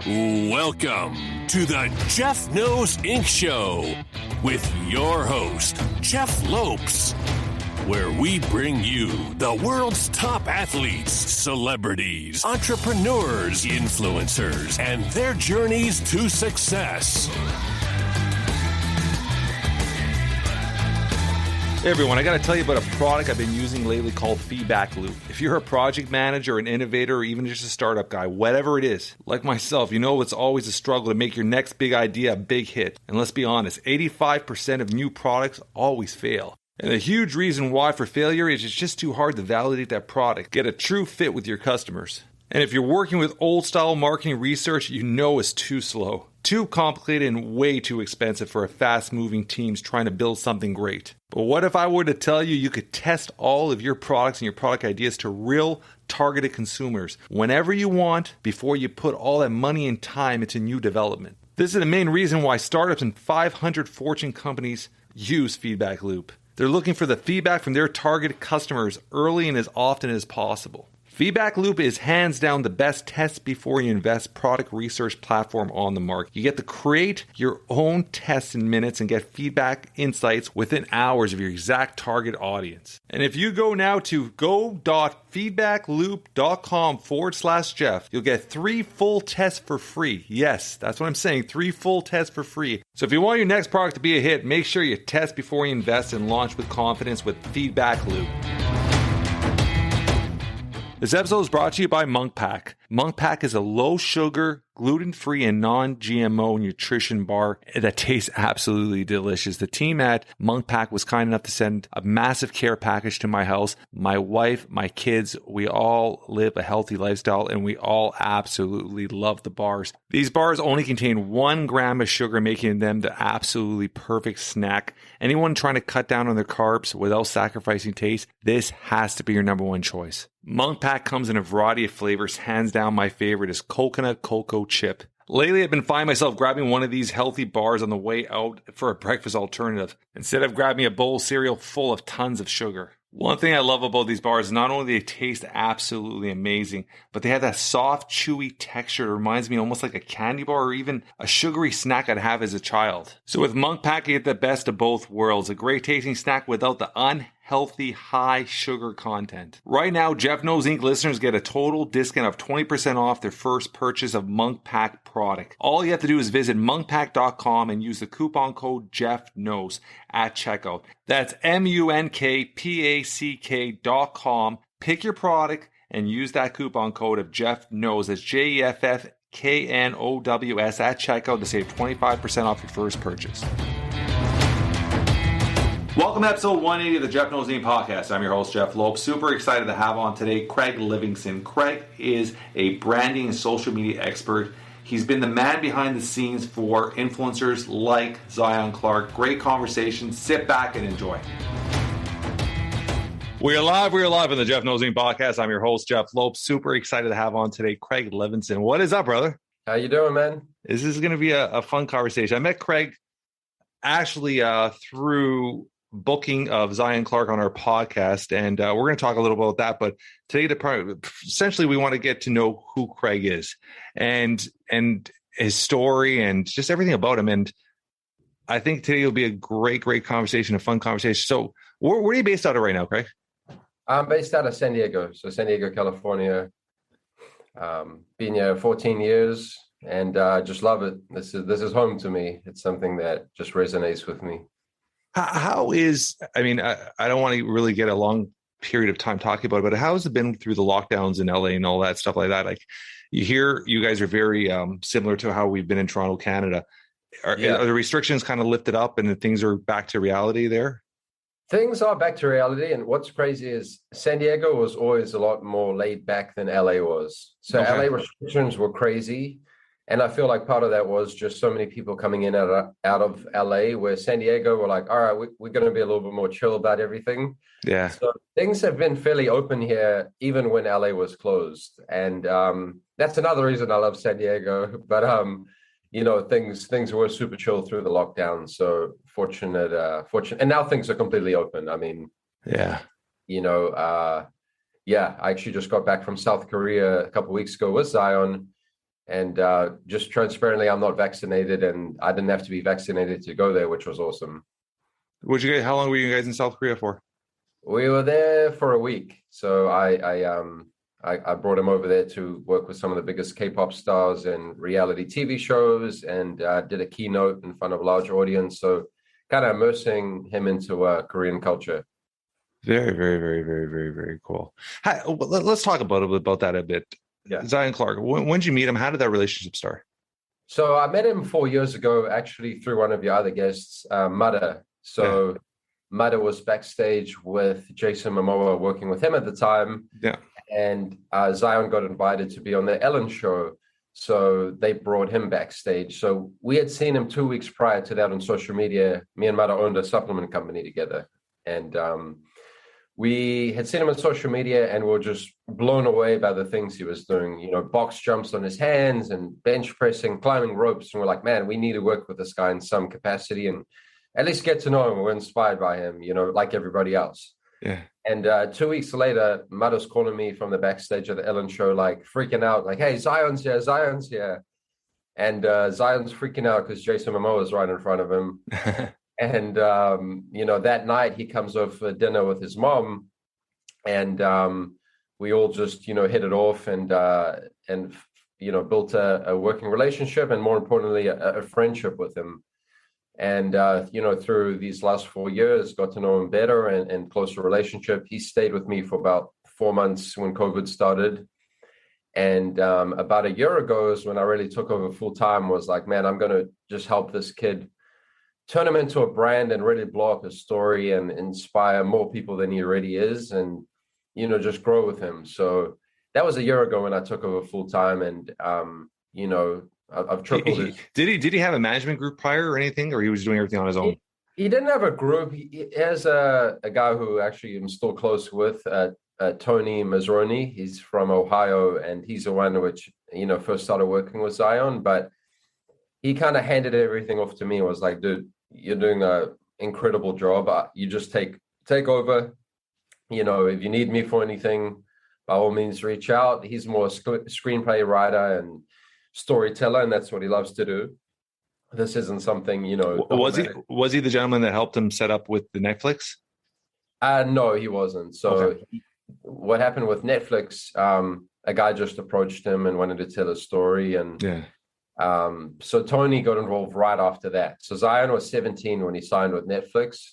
Welcome to the Jeff Knows Inc. Show with your host, Jeff Lopes, where we bring you the world's top athletes, celebrities, entrepreneurs, influencers, and their journeys to success. Hey everyone, I got to tell you about a product I've been using lately called Feedback Loop. If you're a project manager, an innovator, or even just a startup guy, whatever it is, like myself, you know it's always a struggle to make your next big idea a big hit. And let's be honest, 85% of new products always fail. And a huge reason why for failure is it's just too hard to validate that product, get a true fit with your customers. And if you're working with old style marketing research, you know it's too slow, too complicated, and way too expensive for a fast moving teams trying to build something great. But what if I were to tell you you could test all of your products and your product ideas to real targeted consumers whenever you want before you put all that money and time into new development? This is the main reason why startups and 500 Fortune companies use Feedback Loop. They're looking for the feedback from their targeted customers early and as often as possible. Feedback Loop is hands down the best test before you invest product research platform on the market. You get to create your own tests in minutes and get feedback insights within hours of your exact target audience. And if you go now to go.feedbackloop.com/Jeff, you'll get 3 full tests for free. Yes, that's what I'm saying, 3 full tests for free. So if you want your next product to be a hit, make sure you test before you invest and launch with confidence with Feedback Loop. This episode is brought to you by Munk Pack. Munk Pack is a low-sugar, gluten-free, and non-GMO nutrition bar that tastes absolutely delicious. The team at Munk Pack was kind enough to send a massive care package to my house. My wife, my kids, we all live a healthy lifestyle, and we all absolutely love the bars. These bars only contain 1 gram of sugar, making them the absolutely perfect snack. Anyone trying to cut down on their carbs without sacrificing taste, this has to be your number one choice. Munk Pack comes in a variety of flavors. Hands down, my favorite is coconut cocoa chip. Lately, I've been finding myself grabbing one of these healthy bars on the way out for a breakfast alternative, instead of grabbing a bowl of cereal full of tons of sugar. One thing I love about these bars is not only they taste absolutely amazing, but they have that soft, chewy texture. It reminds me almost like a candy bar or even a sugary snack I'd have as a child. So with Munk Pack, you get the best of both worlds. A great tasting snack without the unhealthy high sugar content. Right now, Jeff Knows Inc. listeners get a total discount of 20% off their first purchase of Munk Pack product. All you have to do is visit monkpack.com and use the coupon code JeffKnows at checkout. That's MUNKPACK.com. Pick your product and use that coupon code of Jeff Knows. That's JEFFKNOWS at checkout to save 25% off your first purchase. Welcome to episode 180 of the Jeff Knows Inc. podcast. I'm your host, Jeff Lopes. Super excited to have on today Craig Levinson. Craig is a branding and social media expert. He's been the man behind the scenes for influencers like Zion Clark. Great conversation. Sit back and enjoy. We're live on the Jeff Knows Inc. podcast. I'm your host, Jeff Lopes. Super excited to have on today Craig Levinson. What is up, brother? How you doing, man? This is going to be a fun conversation. I met Craig actually through booking of Zion Clark on our podcast, and we're going to talk a little about that. But today, essentially, we want to get to know who Craig is and his story and just everything about him. And I think today will be a great conversation, a fun conversation. So, where are you based out of right now, Craig? I'm based out of San Diego, California. Been here 14 years, and just love it. This is home to me. It's something that just resonates with me. How is, I mean, I don't want to really get a long period of time talking about it, but how has it been through the lockdowns in LA and all that stuff like that? Like, you hear you guys are very similar to how we've been in Toronto, Canada. Are the restrictions kind of lifted up and things are back to reality there? Things are back to reality. And what's crazy is San Diego was always a lot more laid back than LA was. So okay. LA restrictions were crazy. And I feel like part of that was just so many people coming in out of LA, where San Diego were like, all right, we're going to be a little bit more chill about everything. Yeah. So things have been fairly open here, even when LA was closed. And that's another reason I love San Diego. But, things were super chill through the lockdown. So fortunate. And now things are completely open. I mean, I actually just got back from South Korea a couple of weeks ago with Zion. And just transparently, I'm not vaccinated, and I didn't have to be vaccinated to go there, which was awesome. How long were you guys in South Korea for? We were there for a week. So I brought him over there to work with some of the biggest K-pop stars and reality TV shows, and did a keynote in front of a large audience. So kind of immersing him into Korean culture. Very, very, very, very, very, very cool. Let's talk about that a bit. Yeah. Zion Clark, when did you meet him? How did that relationship start? So I met him 4 years ago, actually, through one of your other guests, Mada. So Mada was backstage with Jason Momoa, working with him at the time. Yeah. And Zion got invited to be on the Ellen show. So they brought him backstage. So we had seen him 2 weeks prior to that on social media. Me and Mada owned a supplement company together. And we had seen him on social media and were just blown away by the things he was doing, box jumps on his hands and bench pressing, climbing ropes. And we're like, man, we need to work with this guy in some capacity and at least get to know him. We're inspired by him, like everybody else. Yeah. And 2 weeks later, Mada's calling me from the backstage of the Ellen show, like freaking out, like, hey, Zion's here. And Zion's freaking out because Jason Momoa is right in front of him. And, that night he comes over for dinner with his mom, and we all just, hit it off and built a working relationship, and more importantly, a friendship with him. And, through these last 4 years, got to know him better and closer relationship. He stayed with me for about 4 months when COVID started. And about a year ago is when I really took over full time, was like, man, I'm going to just help this kid turn him into a brand and really blow up his story and inspire more people than he already is, and, just grow with him. So that was a year ago when I took over full time, and, I've tripled his. Did he have a management group prior or anything, or he was doing everything on his own? He didn't have a group. He has a guy who actually I'm still close with, Tony Mazzaroni. He's from Ohio, and he's the one which, first started working with Zion, but he kind of handed everything off to me. Was like, dude, you're doing an incredible job. You just take over. If you need me for anything, by all means, reach out. He's more a screenplay writer and storyteller, and that's what he loves to do. This isn't something, Was he the gentleman that helped him set up with the Netflix? No, he wasn't. So okay. What happened with Netflix, a guy just approached him and wanted to tell a story. And so Tony got involved right after that. So Zion was 17 when he signed with Netflix,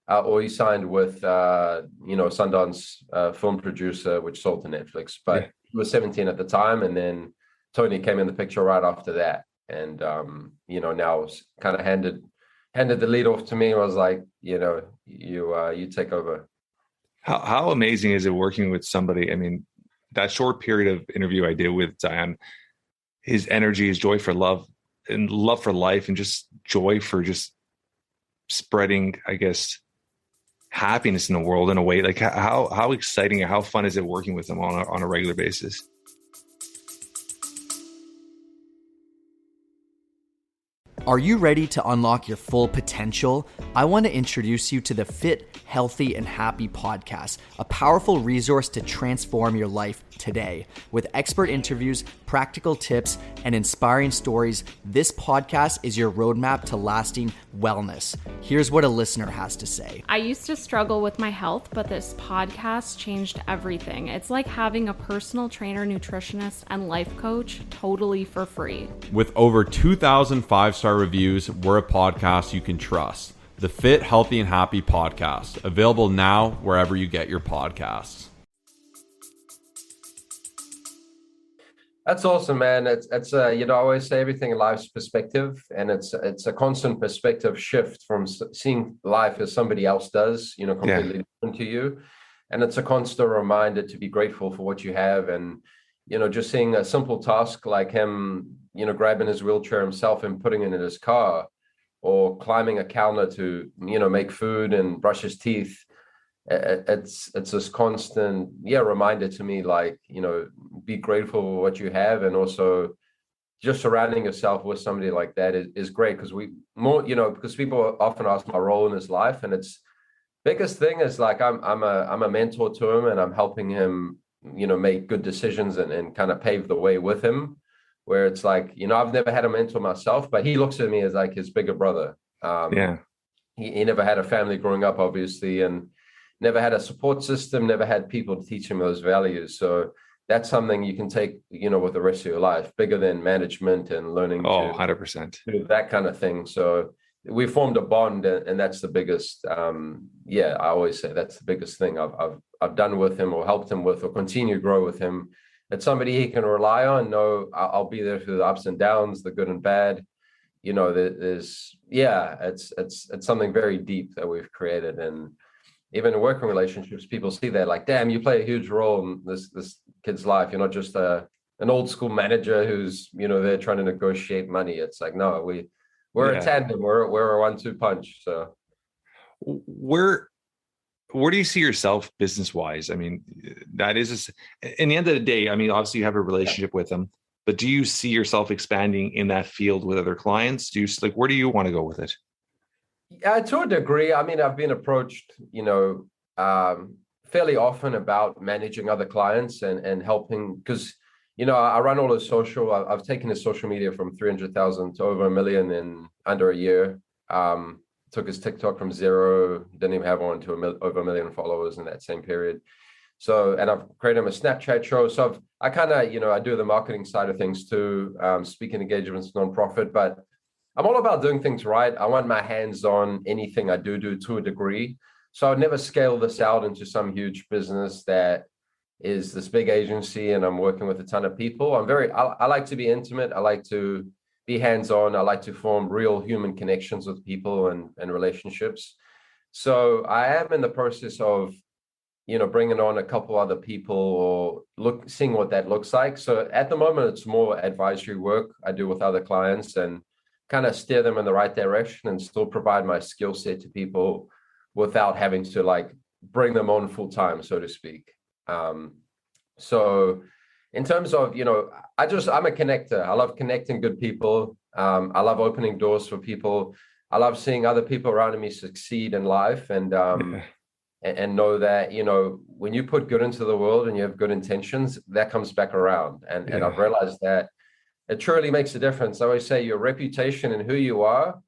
or he signed with, Sundance film producer, which sold to Netflix. But he was 17 at the time. And then Tony came in the picture right after that. And, now kind of handed the lead off to me. I was like, you take over. How amazing is it working with somebody? I mean, that short period of interview I did with Zion, his energy, his joy for love and love for life, and just joy for just spreading, I guess, happiness in the world in a way. Like how exciting and how fun is it working with him on a regular basis? Are you ready to unlock your full potential? I want to introduce you to the Fit, Healthy, and Happy podcast, a powerful resource to transform your life today. With expert interviews, practical tips, and inspiring stories, this podcast is your roadmap to lasting wellness. Here's what a listener has to say. I used to struggle with my health, but this podcast changed everything. It's like having a personal trainer, nutritionist, and life coach totally for free. With over 2,000 five-star reviews, we're a podcast you can trust. The Fit, Healthy, and Happy podcast, available now wherever you get your podcasts. That's awesome, man. It's I always say everything in life's perspective, and it's a constant perspective shift from seeing life as somebody else does, completely different to you. And it's a constant reminder to be grateful for what you have. And, just seeing a simple task like him, grabbing his wheelchair himself and putting it in his car, or climbing a counter to, make food and brush his teeth. It's this constant reminder to me, like, be grateful for what you have, and also just surrounding yourself with somebody like that is great, because because people often ask my role in his life, and it's biggest thing is like I'm a mentor to him, and I'm helping him make good decisions and kind of pave the way with him. where it's like, I've never had a mentor myself, but he looks at me as like his bigger brother. Yeah. He never had a family growing up, obviously, and never had a support system, never had people to teach him those values. So that's something you can take, with the rest of your life, bigger than management and learning Oh, 100%. do that kind of thing. So we formed a bond, and that's the biggest. I always say that's the biggest thing I've done with him, or helped him with, or continue to grow with him. It's somebody he can rely on. Know I'll be there through the ups and downs, the good and bad. It's something very deep that we've created, and even in working relationships, people see that like, damn, you play a huge role in this kid's life. You're not just an old school manager who's they're trying to negotiate money. It's like, no, we're a tandem. We're a 1-2 punch. So where do you see yourself business wise? I mean, that is in the end of the day. I mean, obviously you have a relationship with them, but do you see yourself expanding in that field with other clients? Where do you want to go with it? To a degree. I mean, I've been approached, fairly often about managing other clients and helping, because, I run all his social. I've taken his social media from 300,000 to over 1 million in under a year. Took his TikTok from 0, didn't even have one, to over 1 million followers in that same period. So, and I've created him a Snapchat show. So I kind of, I do the marketing side of things too, speaking engagements, nonprofit, but I'm all about doing things right. I want my hands on anything I do to a degree. So I'd never scale this out into some huge business that is this big agency and I'm working with a ton of people. I like to be intimate. I like to be hands-on. I like to form real human connections with people and relationships. So I am in the process of, bringing on a couple other people or seeing what that looks like. So at the moment, it's more advisory work I do with other clients and kind of steer them in the right direction and still provide my skill set to people without having to like bring them on full time, so to speak. So in terms of, I'm a connector. I love connecting good people. I love opening doors for people. I love seeing other people around me succeed in life and know that, when you put good into the world and you have good intentions, that comes back around. And I've realized that it truly makes a difference. I always say your reputation and who you are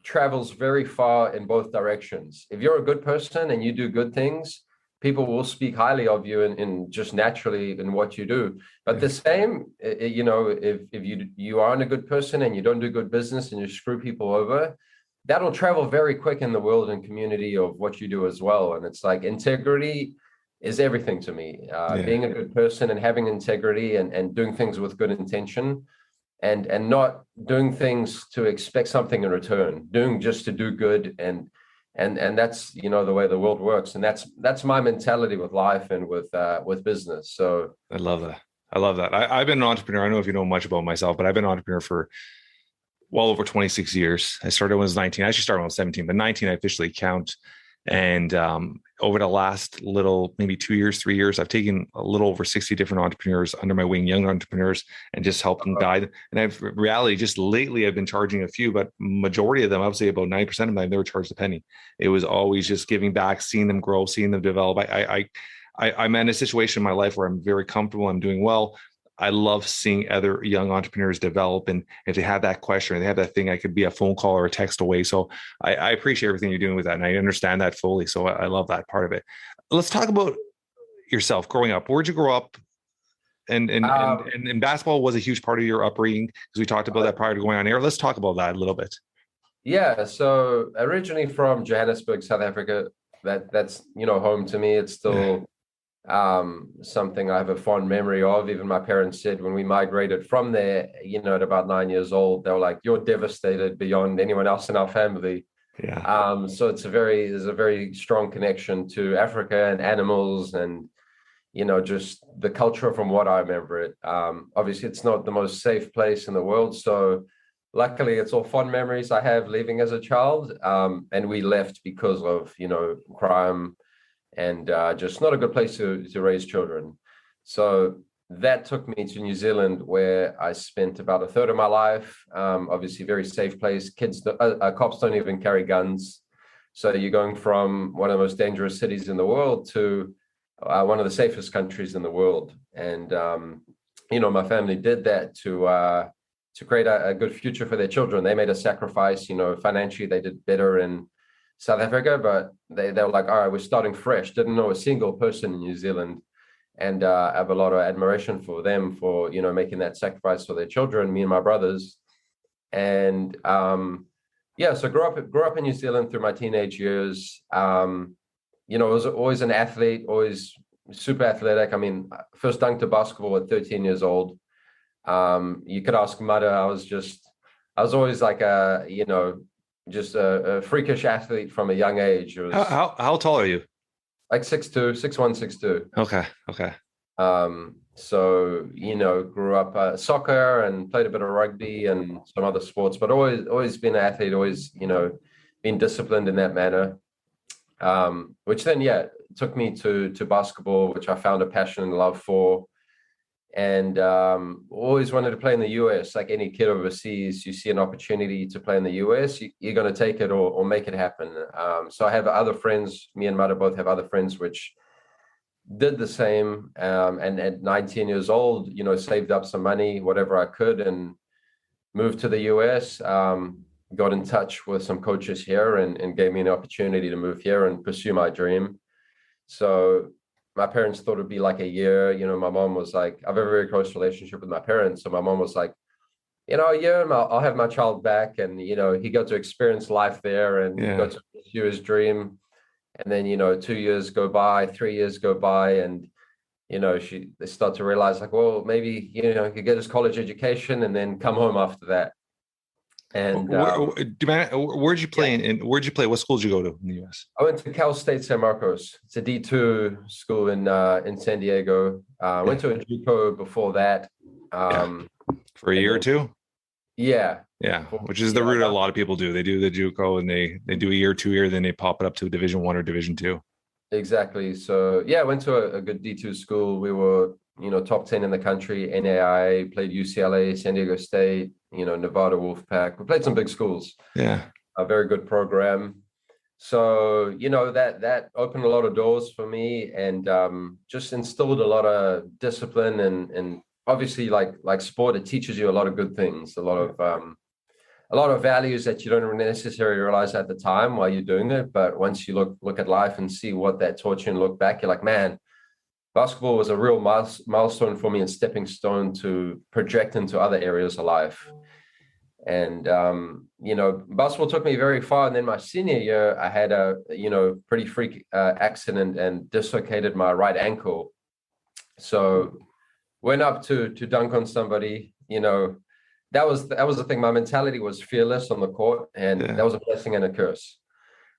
travels very far in both directions. If you're a good person and you do good things, people will speak highly of you and just naturally in what you do. But the same, if you aren't a good person and you don't do good business and you screw people over, that'll travel very quick in the world and community of what you do as well. And it's like integrity is everything to me. Being a good person and having integrity and doing things with good intention and not doing things to expect something in return, doing just to do good. And that's, the way the world works. And that's my mentality with life and with business. So I love that. I've been an entrepreneur. I don't know if you know much about myself, but I've been an entrepreneur for well over 26 years. I started when I was 19. I actually started when I was 17, but 19 I officially count. And over the last maybe 2 years, 3 years, I've taken a little over 60 different entrepreneurs under my wing, young entrepreneurs, and just helped them guide. And reality, just lately, I've been charging a few, but majority of them, I would say about 90% of them, I've never charged a penny. It was always just giving back, seeing them grow, seeing them develop. I'm in a situation in my life where I'm very comfortable. I'm doing well. I love seeing other young entrepreneurs develop. And if they have that question or they have that thing, I could be a phone call or a text away. So I appreciate everything you're doing with that. And I understand that fully. So I love that part of it. Let's talk about yourself growing up. Where'd you grow up? And basketball was a huge part of your upbringing because we talked about that prior to going on air. Let's talk about that a little bit. Yeah. So originally from Johannesburg, South Africa, that's, home to me. It's still something I have a fond memory of. Even my parents said when we migrated from there, at about 9 years old, they were like, "You're devastated beyond anyone else in our family." Yeah. So there's a very strong connection to Africa and animals and, just the culture from what I remember it. Obviously it's not the most safe place in the world. So luckily it's all fond memories I have leaving as a child. And we left because of, crime and just not a good place to raise children. So that took me to New Zealand, where I spent about a third of my life. Obviously, very safe place. Cops don't even carry guns. So you're going from one of the most dangerous cities in the world to one of the safest countries in the world. And my family did that to create a good future for their children. They made a sacrifice, financially they did better in South Africa, but they were like, all right, we're starting fresh. Didn't know a single person in New Zealand, and I have a lot of admiration for them for, making that sacrifice for their children, me and my brothers. And so grew up in New Zealand through my teenage years. Was always an athlete, always super athletic. I mean, first dunked a basketball at 13 years old. You could ask Mudder. I was always like just a freakish athlete from a young age. It was how tall are you? like 6'2", 6'1", 6'2". Okay. So, grew up soccer and played a bit of rugby and some other sports, but always been an athlete, always, been disciplined in that manner. Which then, took me to basketball, which I found a passion and love for. And always wanted to play in the US. Like any kid overseas, you see an opportunity to play in the US, you're going to take it or make it happen. So I have other friends, me and Mata both have other friends which did the same. And at 19 years old, saved up some money, whatever I could, and moved to the US. Got in touch with some coaches here and gave me an opportunity to move here and pursue my dream. So my parents thought it'd be like a year. My mom was like, I have a very close relationship with my parents. So my mom was like, a year and I'll have my child back. And, he got to experience life there and got to pursue his dream. And then, 2 years go by, 3 years go by. And, they start to realize like, well, maybe, he could get his college education and then come home after that. And where'd you play where'd you play? What school did you go to in the US? I went to Cal State San Marcos. It's a D2 school in San Diego. Went to a JUCO before that. For a year or two? Yeah. Yeah. Which is the route a lot of people do. They do the JUCO and they do a year, 2 year, then they pop it up to Division 1 or Division 2. Exactly. So I went to a good D2 school. We were, top 10 in the country, NAIA, played UCLA, San Diego State, Nevada Wolfpack. We played some big schools. Yeah. A very good program. So, that opened a lot of doors for me and just instilled a lot of discipline and obviously like sport, it teaches you a lot of good things, a lot of values that you don't necessarily realize at the time while you're doing it. But once you look at life and see what that taught you and look back, you're like, man, basketball was a real milestone for me and stepping stone to project into other areas of life. And, basketball took me very far. And then my senior year, I had a, pretty freak accident and dislocated my right ankle. So went up to dunk on somebody, that was the thing. My mentality was fearless on the court, and that was a blessing and a curse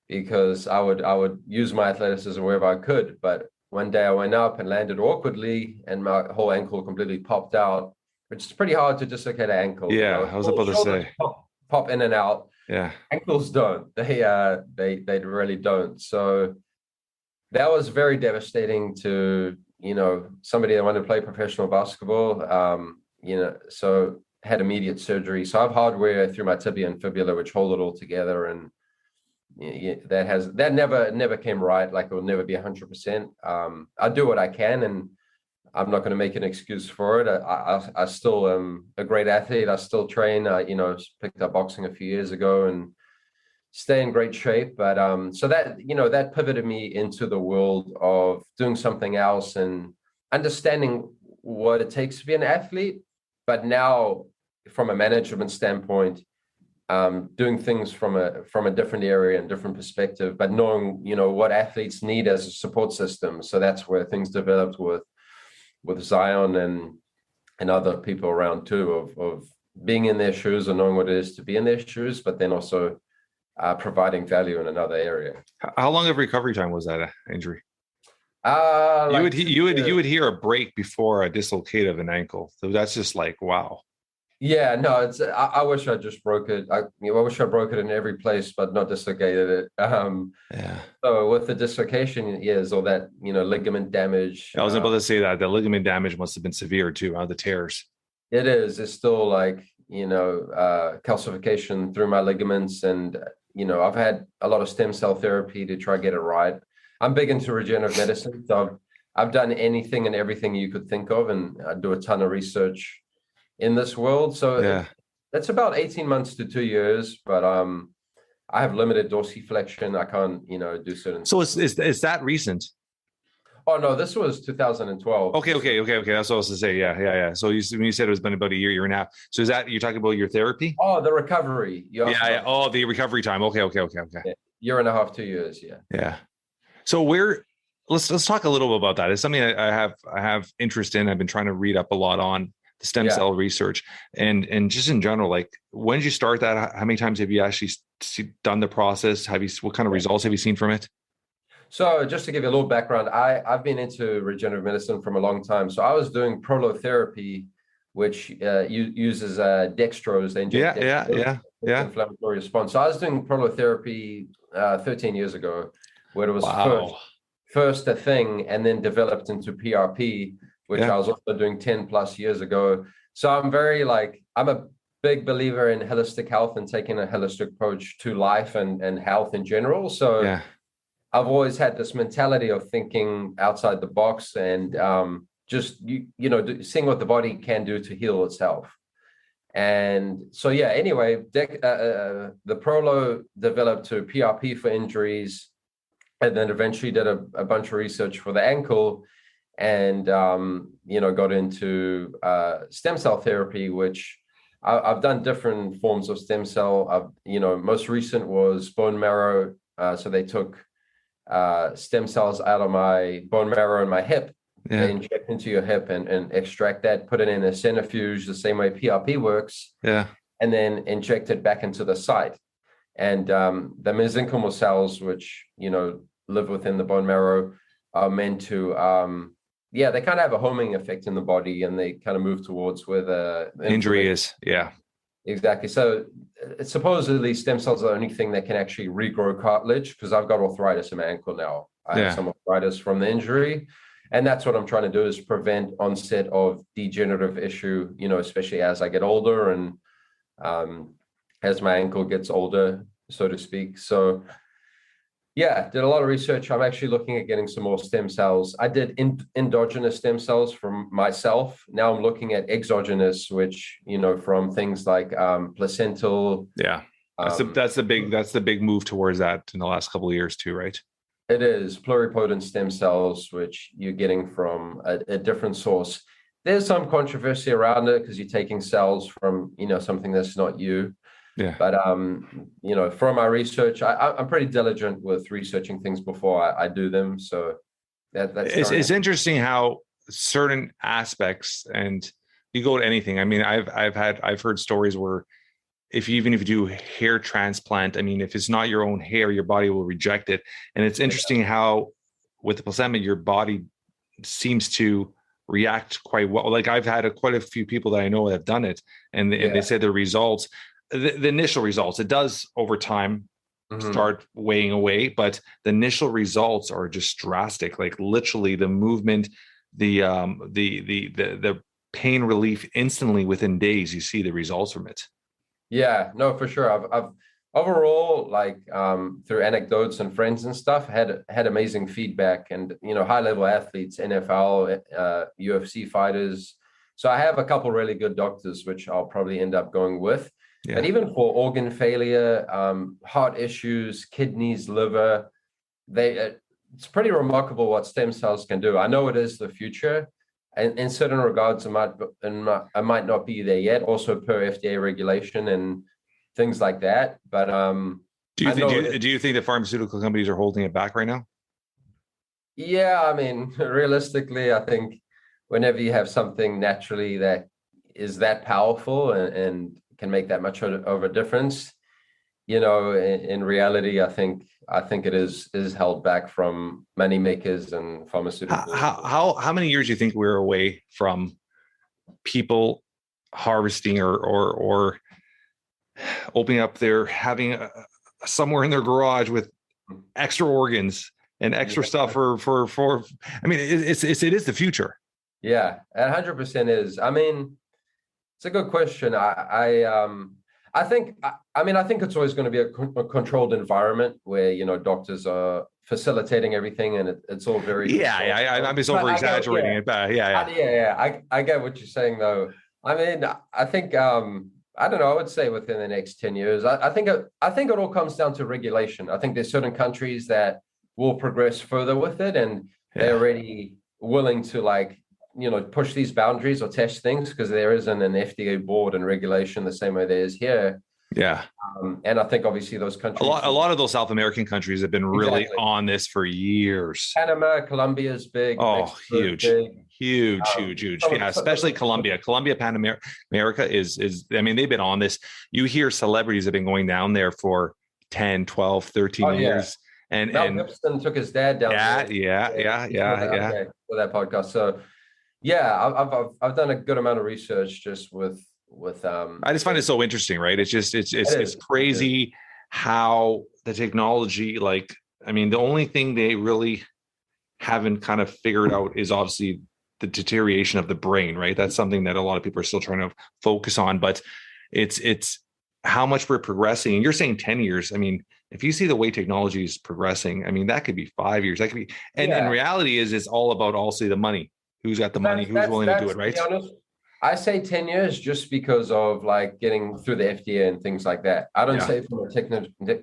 because I would use my athleticism wherever I could. But one day I went up and landed awkwardly and my whole ankle completely popped out, which is pretty hard to dislocate an ankle. Yeah, I was about to say. Pop in and out. Yeah. Ankles don't. They really don't. So that was very devastating to, somebody that wanted to play professional basketball. So had immediate surgery. So I have hardware through my tibia and fibula, which hold it all together. And that never came right. Like it will never be 100%. I do what I can, and I'm not going to make an excuse for it. I still am a great athlete. I still train. Picked up boxing a few years ago and stay in great shape. But so that pivoted me into the world of doing something else and understanding what it takes to be an athlete. But now, from a management standpoint, doing things from a different area and different perspective, but knowing what athletes need as a support system. So that's where things developed with Zion and other people around too, of being in their shoes and knowing what it is to be in their shoes, but then also providing value in another area. How long of recovery time was that injury? You would hear a break before a dislocate of an ankle. So that's just like, wow. Yeah, no, I wish I just broke it. I wish I broke it in every place, but not dislocated it. So with the dislocation, is all that, ligament damage. I was about to say that the ligament damage must have been severe too, the tears. It is. It's still like, calcification through my ligaments. And, I've had a lot of stem cell therapy to try to get it right. I'm big into regenerative medicine. So I've done anything and everything you could think of, and I do a ton of research in this world. So that's about 18 months to 2 years, but I have limited dorsiflexion. I can't, do certain. So is that recent? Oh no, this was 2012. Okay. That's what I was to say. Yeah. So when you said it was been about a year and a half. So is that you're talking about your therapy? Oh, the recovery. Yeah. Oh, the recovery time. Okay. Yeah. Year and a half, 2 years. Yeah. Yeah. So let's talk a little bit about that. It's something I have interest in. I've been trying to read up a lot on the stem cell research and just in general. Like, when did you start that? How many times have you actually done the process? What kind of results have you seen from it? So just to give you a little background, I've been into regenerative medicine from a long time. So I was doing prolotherapy, which uses dextrose. They inject inflammatory response. So I was doing prolotherapy 13 years ago, where it was first a thing and then developed into PRP, which I was also doing 10 plus years ago. So I'm a big believer in holistic health and taking a holistic approach to life and health in general. So I've always had this mentality of thinking outside the box and just seeing what the body can do to heal itself. And so anyway, the Prolo developed to PRP for injuries, and then eventually did a bunch of research for the ankle, and got into stem cell therapy, which I've done different forms of stem cell. Most recent was bone marrow. So they took stem cells out of my bone marrow in my hip. They inject into your hip and extract that, put it in a centrifuge the same way PRP works, and then inject it back into the site. And the mesenchymal cells, which live within the bone marrow, are meant to they kind of have a homing effect in the body, and they kind of move towards where the injury is. Exactly. So supposedly stem cells are the only thing that can actually regrow cartilage, because I've got arthritis in my ankle now. I have some arthritis from the injury. And that's what I'm trying to do, is prevent onset of degenerative issue, especially as I get older and as my ankle gets older, so to speak. So did a lot of research. I'm actually looking at getting some more stem cells. I did endogenous stem cells from myself. Now I'm looking at exogenous, which, from things like placental. Yeah. That's the big move towards that in the last couple of years too, right? It is pluripotent stem cells, which you're getting from a different source. There's some controversy around it because you're taking cells from, something that's not you. Yeah. But, from my research, I'm pretty diligent with researching things before I do them. So it's interesting how certain aspects, and you go to anything. I mean, I've heard stories where even if you do hair transplant, I mean, if it's not your own hair, your body will reject it. And it's interesting how with the placenta, your body seems to react quite well. Like, I've had quite a few people that I know that have done it, and they say the results, the initial results, it does over time start weighing away, but the initial results are just drastic. Like, literally the movement, the pain relief instantly within days, you see the results from it. Yeah, no, for sure. I've overall, through anecdotes and friends and stuff, had amazing feedback, and high level athletes, NFL, UFC fighters. So I have a couple really good doctors, which I'll probably end up going with. Yeah. But even for organ failure, heart issues, kidneys, liver, it's pretty remarkable what stem cells can do. I know it is the future. And in certain regards, I might not be there yet, also per FDA regulation and things like that. But do you think the pharmaceutical companies are holding it back right now? Yeah, I mean, realistically, I think whenever you have something naturally that is that powerful and can make that much of a difference, in reality, I think it is held back from money makers and pharmaceuticals. How many years do you think we're away from people harvesting or opening up having somewhere in their garage with extra organs and extra stuff for? I mean, it is the future. Yeah, 100% is. I mean, it's a good question. I think it's always going to be a controlled environment where, doctors are facilitating everything and it's all very I'm just over exaggerating it, but I get what you're saying though. I mean, I think I don't know, I would say within the next 10 years, I think it all comes down to regulation. I think there's certain countries that will progress further with it, and they're already willing to push these boundaries or test things because there isn't an FDA board and regulation the same way there is here. Yeah. And I think obviously those countries, a lot of those South American countries have been really on this for years. Panama, Colombia is big. Oh, huge. Yeah, especially Colombia. Pan America is, I mean, they've been on this. You hear celebrities have been going down there for 10, 12, 13 years. And Levinson took his dad down there. For that podcast. So yeah, I've done a good amount of research just with I just find it so interesting, right? It's crazy how the technology, the only thing they really haven't kind of figured out is obviously the deterioration of the brain, right? That's something that a lot of people are still trying to focus on, but it's how much we're progressing. And you're saying 10 years. I mean, if you see the way technology is progressing, I mean, that could be 5 years. That could be, and in reality it's all about also the money. Who's got the money? Who's willing to do it, right? To be honest, I say 10 years just because of getting through the FDA and things like that. I don't say from a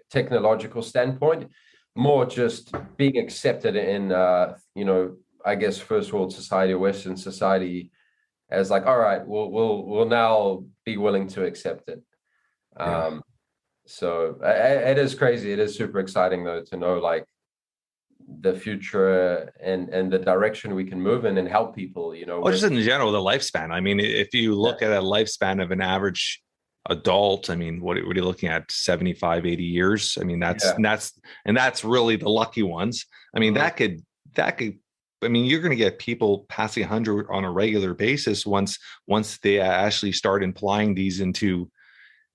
technological standpoint, more just being accepted in, I guess, first world society, Western society, as all right, we'll now be willing to accept it. So it is crazy. It is super exciting though to know the future and the direction we can move in and help people, Well, just in general, the lifespan. I mean, if you look at a lifespan of an average adult, I mean, what are you looking at? 75, 80 years. I mean, that's really the lucky ones. I mean, that could, I mean, you're going to get people passing 100 on a regular basis once they actually start implying these into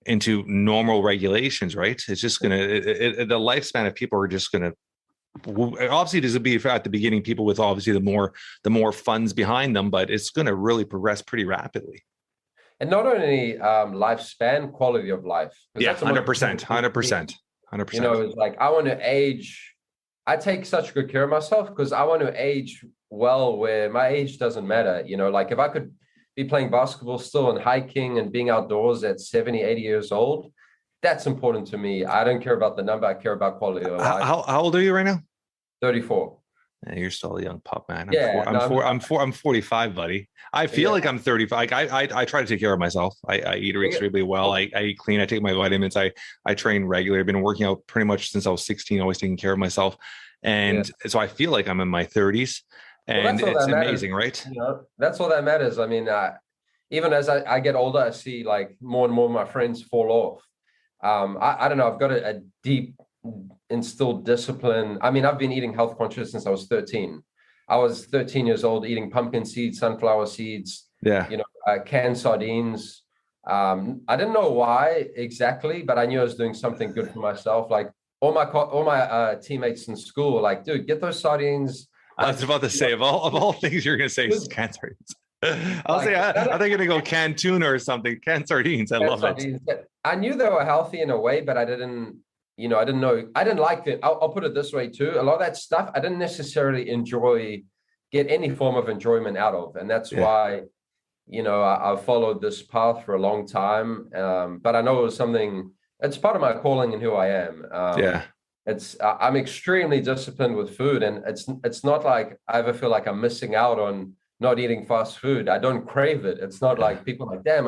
normal regulations, right? It's just going to, the lifespan of people are just going to, obviously there's going to be at the beginning people with obviously the more funds behind them, but it's going to really progress pretty rapidly. And not only lifespan, quality of life. Yeah, 100%. It's I want to age. I take such good care of myself because I want to age well where my age doesn't matter. If I could be playing basketball still and hiking and being outdoors at 70, 80 years old, that's important to me. I don't care about the number. I care about quality of life. How old are you right now? 34. Yeah, you're still a young pup, man. I'm 45, buddy. I feel like I'm 35. I try to take care of myself. I eat extremely well. I eat clean. I take my vitamins. I train regularly. I've been working out pretty much since I was 16, always taking care of myself. And so I feel like I'm in my 30s. And it's amazing, right? That's all that matters. I mean, even as I get older, I see more and more of my friends fall off. I don't know. I've got a deep instilled discipline. I mean, I've been eating health conscious since I was 13. I was 13 years old eating pumpkin seeds, sunflower seeds, canned sardines. I didn't know why exactly, but I knew I was doing something good for myself. All my teammates in school were like, dude, get those sardines. I was about to say, of all things you're going to say is canned sardines. I'll say, are they going to go canned tuna or something? Canned sardines. I love it. I knew they were healthy in a way, but I didn't know. I didn't like it. I'll put it this way too. A lot of that stuff, I didn't necessarily get any form of enjoyment out of. And that's why, I've followed this path for a long time. But I know it was something, it's part of my calling and who I am. I'm extremely disciplined with food, and it's not like I ever feel like I'm missing out on not eating fast food. I don't crave it. It's not like people are like, damn,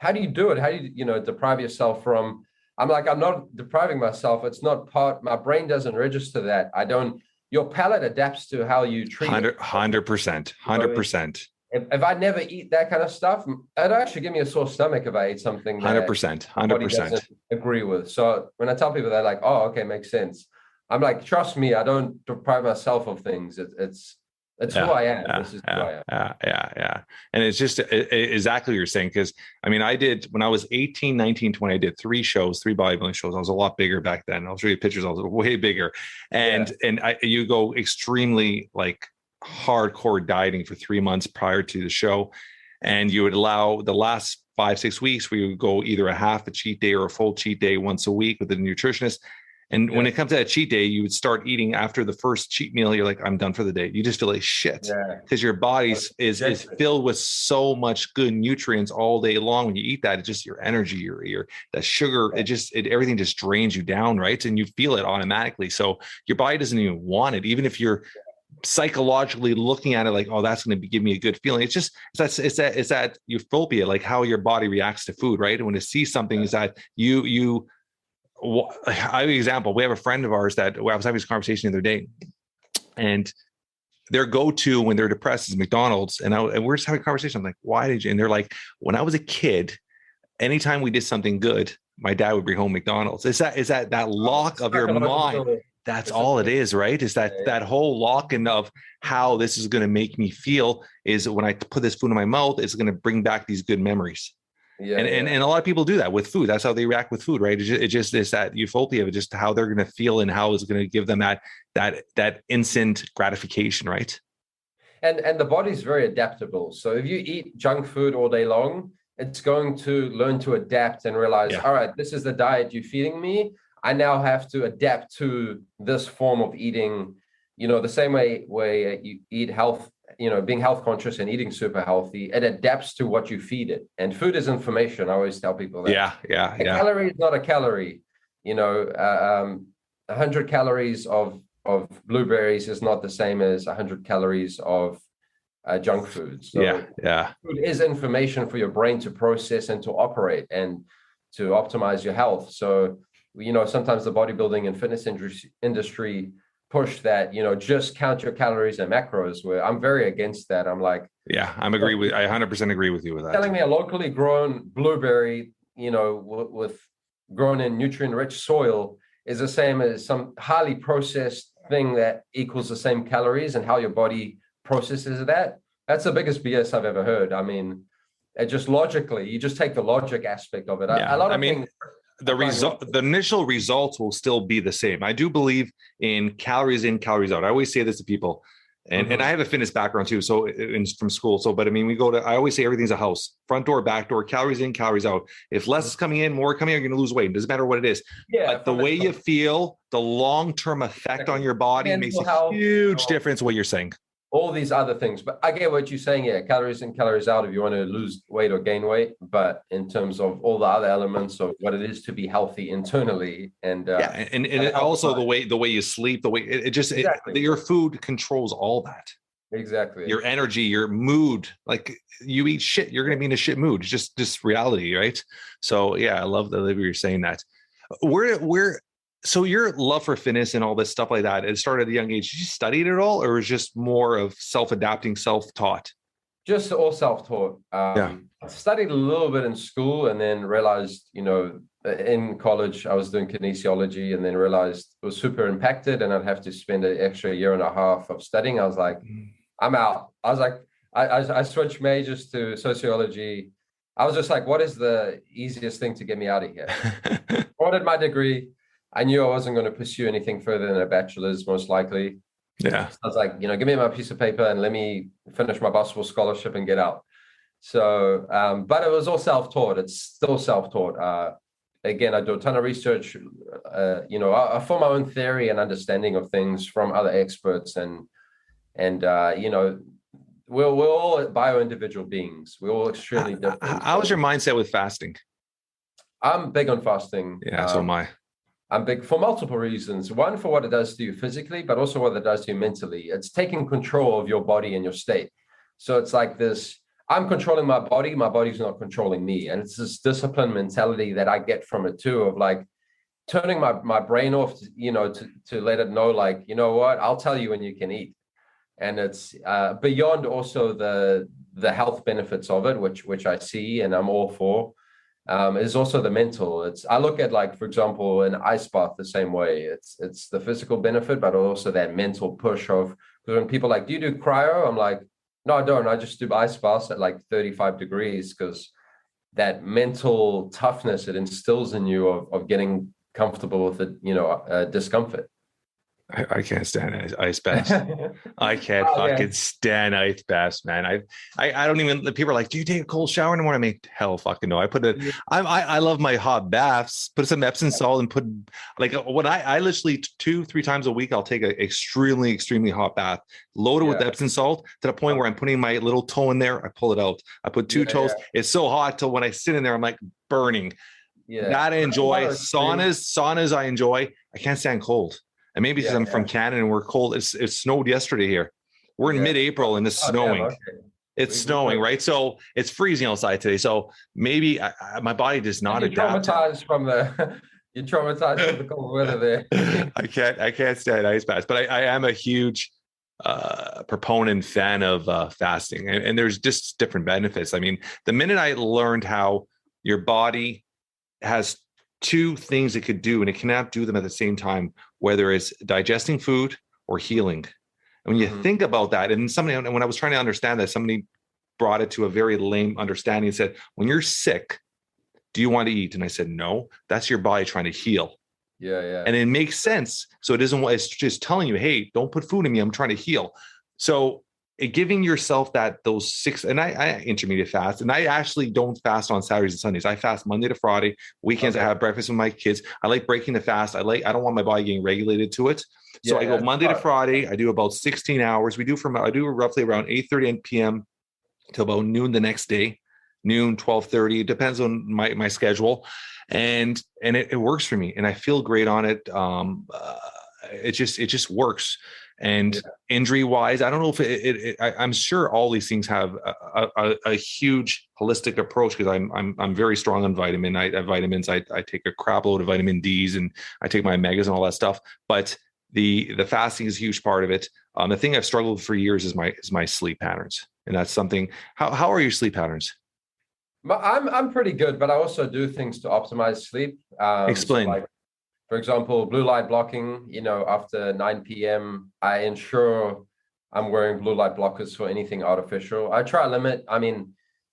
how do you do it? How do you, deprive yourself from, I'm not depriving myself. It's not my brain doesn't register that. Your palate adapts to how you treat it. 100%. If I never eat that kind of stuff, it'd actually give me a sore stomach if I ate something that 100% doesn't agree with. So when I tell people that, like, oh, okay, makes sense. I'm like, trust me, I don't deprive myself of things. It's who I am. This is who I am. Yeah. And it's just exactly what you're saying. Because I mean, when I was 18, 19, 20, I did 3 bodybuilding shows. I was a lot bigger back then. I'll show you pictures. I was way bigger. And you go extremely hardcore dieting for 3 months prior to the show. And you would allow the last 5-6 weeks where you go either a half a cheat day or a full cheat day once a week with a nutritionist. And when it comes to that cheat day, you would start eating after the first cheat meal. You're like, I'm done for the day. You just feel like shit because your body is filled with so much good nutrients all day long. When you eat that, it's just your energy, your that sugar, everything just drains you down, right? And you feel it automatically. So your body doesn't even want it, even if you're psychologically looking at it like, oh, that's going to give me a good feeling. It's that euphobia, like how your body reacts to food, right? And when it sees something is that I have an example. We have a friend of ours that I was having this conversation the other day, and their go-to when they're depressed is McDonald's. And we're just having a conversation. I'm like, why did you? And they're like, when I was a kid, anytime we did something good, my dad would bring home McDonald's. Is that lock of your mind? That's all it is, right? Is that whole lock-in of how this is going to make me feel is when I put this food in my mouth, it's going to bring back these good memories. And a lot of people do that with food. That's how they react with food, right? It just is that euphoria of just how they're going to feel and how it's going to give them that instant gratification, right? And the body's very adaptable. So if you eat junk food all day long, it's going to learn to adapt and realize, all right, this is the diet you're feeding me. I now have to adapt to this form of eating, the same way you eat health, being health conscious and eating super healthy, it adapts to what you feed it. And food is information. I always tell people that. A calorie is not a calorie. 100 calories of blueberries is not the same as 100 calories of junk food. So food is information for your brain to process and to operate and to optimize your health. So, sometimes the bodybuilding and fitness industry push that, just count your calories and macros, where I'm very against that. I'm like, I 100% agree with you with that. Telling me a locally grown blueberry, with grown in nutrient rich soil is the same as some highly processed thing that equals the same calories, and how your body processes that. That's the biggest BS I've ever heard. I mean, it just logically, you just take the logic aspect of it. The initial results will still be the same. I do believe in calories in, calories out. I always say this to people, and I have a fitness background too. So from school. But I always say everything's a house, front door, back door, calories in, calories out. If less is coming in, more coming out, you're going to lose weight. It doesn't matter what it is. But the way you feel, the long-term effect on your body makes a huge difference. What you're saying. All these other things, but I get what you're saying. Calories in, calories out if you want to lose weight or gain weight, but in terms of all the other elements of what it is to be healthy internally, and also the way you sleep, the way your food controls all that. Exactly. Your energy, your mood. Like you eat shit, you're going to be in a shit mood. It's just reality, right? So I love that you're saying that. So your love for fitness and all this stuff like that, it started at a young age. Did you study it at all, or was it just more of self-adapting, self-taught? Just all self-taught. I studied a little bit in school, and then realized, in college, I was doing kinesiology, and then realized it was super impacted, and I'd have to spend an extra year and a half of studying. I was like, I'm out. I was like, I switched majors to sociology. I was just like, what is the easiest thing to get me out of here? Wanted my degree. I knew I wasn't going to pursue anything further than a bachelor's, most likely. Yeah. So I was like, give me my piece of paper and let me finish my basketball scholarship and get out. So, but it was all self-taught. It's still self-taught. Again, I do a ton of research. I form my own theory and understanding of things from other experts, and we're all bio-individual beings. We're all extremely different. How was your mindset with fasting? I'm big on fasting. Yeah, so am I. I'm big for multiple reasons. One, for what it does to you physically, but also what it does to you mentally. It's taking control of your body and your state. So it's like this, I'm controlling my body's not controlling me. And it's this discipline mentality that I get from it too, of like turning my brain off, to let it know, like, you know what, I'll tell you when you can eat. And it's beyond also the health benefits of it, which I see and I'm all for. Is also the mental. I look at, like, for example, an ice bath the same way. It's the physical benefit, but also that mental push of, because when people are like, do you do cryo? I'm like, no, I don't. I just do ice baths at like 35 degrees, because that mental toughness it instills in you of getting comfortable with the discomfort. I can't stand ice baths. I can't fucking stand ice baths, man. I don't even. People are like, "Do you take a cold shower in the morning?" I mean, hell, fucking no. I put it. I love my hot baths. Put some Epsom salt and put like when I literally 2-3 times a week I'll take an extremely hot bath, loaded with Epsom salt to the point where I'm putting my little toe in there. I pull it out. I put 2 toes. It's so hot till when I sit in there, I'm like burning. Yeah, that I enjoy. Saunas I enjoy. I can't stand cold. And maybe because I'm from Canada and we're cold. It snowed yesterday here. We're in mid-April and it's snowing. Okay. It's snowing, right? So it's freezing outside today. So maybe my body does not adapt. You're traumatized from the cold weather there. I can't stand ice baths, but I am a huge proponent fan of fasting. And there's just different benefits. I mean, the minute I learned how your body has 2 things it could do and it cannot do them at the same time, whether it's digesting food or healing. And when you think about that, and when I was trying to understand that, somebody brought it to a very lame understanding and said, when you're sick, do you want to eat? And I said, no, that's your body trying to heal. Yeah. And it makes sense. So it's just telling you, hey, don't put food in me. I'm trying to heal. So giving yourself those 6, and I intermediate fast, and I actually don't fast on Saturdays and Sundays. I fast Monday to Friday. Weekends, I have breakfast with my kids. I like breaking the fast. I don't want my body getting regulated to it. So I go Monday to Friday. I do about 16 hours. I do roughly around 8:30 p.m. to about noon the next day, noon, 12:30. It depends on my schedule. And it works for me. And I feel great on it. It just works. And injury wise, I don't know if I'm sure all these things have a huge holistic approach, because I'm very strong on vitamins. I take a crap load of vitamin D's and I take my omegas and all that stuff. But the fasting is a huge part of it. The thing I've struggled with for years is my sleep patterns, and that's something. How are your sleep patterns? I'm pretty good, but I also do things to optimize sleep. Explain. So for example, blue light blocking, after 9 p.m., I ensure I'm wearing blue light blockers for anything artificial. I try to limit,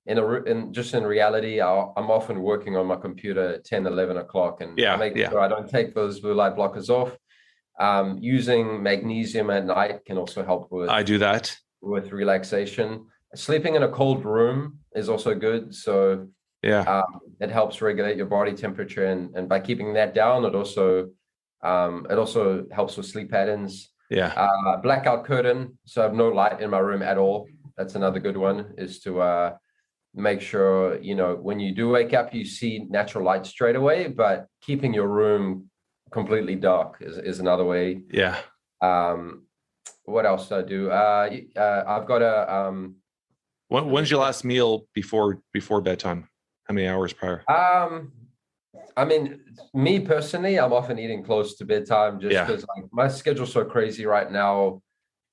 in reality, I'm often working on my computer at 10, 11 o'clock, and I make sure I don't take those blue light blockers off. Using magnesium at night can also help with. I do that. With relaxation. Sleeping in a cold room is also good. So it helps regulate your body temperature, and by keeping that down, it also helps with sleep patterns. Blackout curtain, so I have no light in my room at all. That's another good one, is to make sure when you do wake up, you see natural light straight away, but keeping your room completely dark is another way. What else do I do? I've got a when's your last meal before bedtime? How many hours prior? Me personally, I'm often eating close to bedtime, just because my schedule's so crazy right now.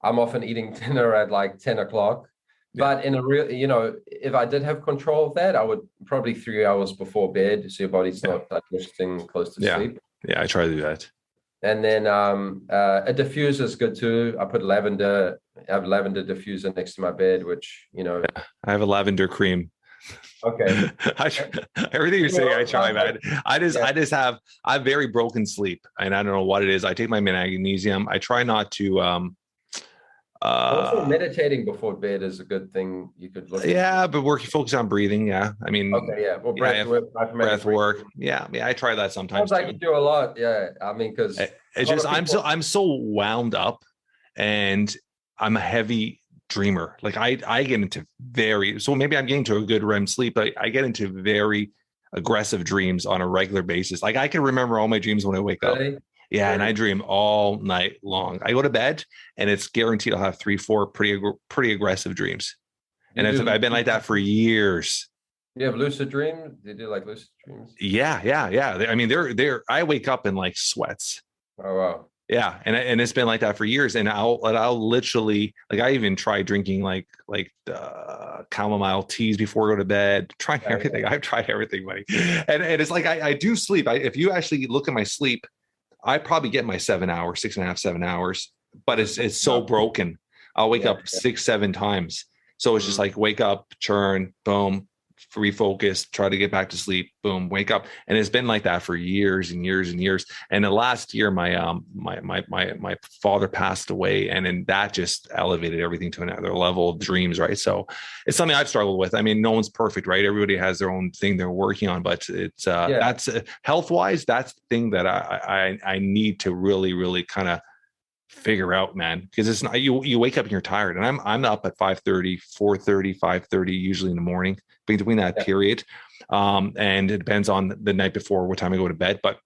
I'm often eating dinner at like 10 o'clock. But in a real, if I did have control of that, I would probably 3 hours before bed, so your body's not digesting close to sleep. Yeah, I try to do that. And then a diffuser is good too. I have lavender diffuser next to my bed, which, I have a lavender cream. Okay. Everything you're saying, I try, man. I have very broken sleep, and I don't know what it is. I take my magnesium. I try not to. Also, meditating before bed is a good thing you could look at. But focus on breathing. Yeah, I mean. Okay, yeah. Well, breath work. Yeah, I try that sometimes. Sounds like you do a lot. Yeah, I mean, because it's just I'm so wound up, and I'm a heavy dreamer. Like I get into maybe I'm getting to a good REM sleep, but I get into very aggressive dreams on a regular basis. Like I can remember all my dreams when I wake up. Yeah, and I dream all night long. I go to bed, and it's guaranteed I'll have 3-4 pretty aggressive dreams. And I've been like that for years. You have lucid dreams? Do you do like lucid dreams? Yeah. I mean, I wake up in like sweats. Oh wow. Yeah, and it's been like that for years. And I'll literally, like, I even try drinking like chamomile teas before I go to bed. Trying everything. I've tried everything, buddy. And it's like I do sleep. If you actually look at my sleep, I probably get my 7 hours, 6.5, 7 hours, but it's so broken. I'll wake up 6-7 times. So it's just like wake up, churn, boom, refocus, try to get back to sleep, boom, wake up. And it's been like that for years and years and years. And the last year, my father passed away, and then that just elevated everything to another level of dreams, right? So it's something I've struggled with. I mean, no one's perfect, right? Everybody has their own thing they're working on, but it's that's health wise, that's the thing that I need to really kind of figure out, man, because it's not, you wake up and you're tired, and I'm up at 5:30, 4:30, 5:30 usually in the morning between that period, and it depends on the night before what time I go to bed, but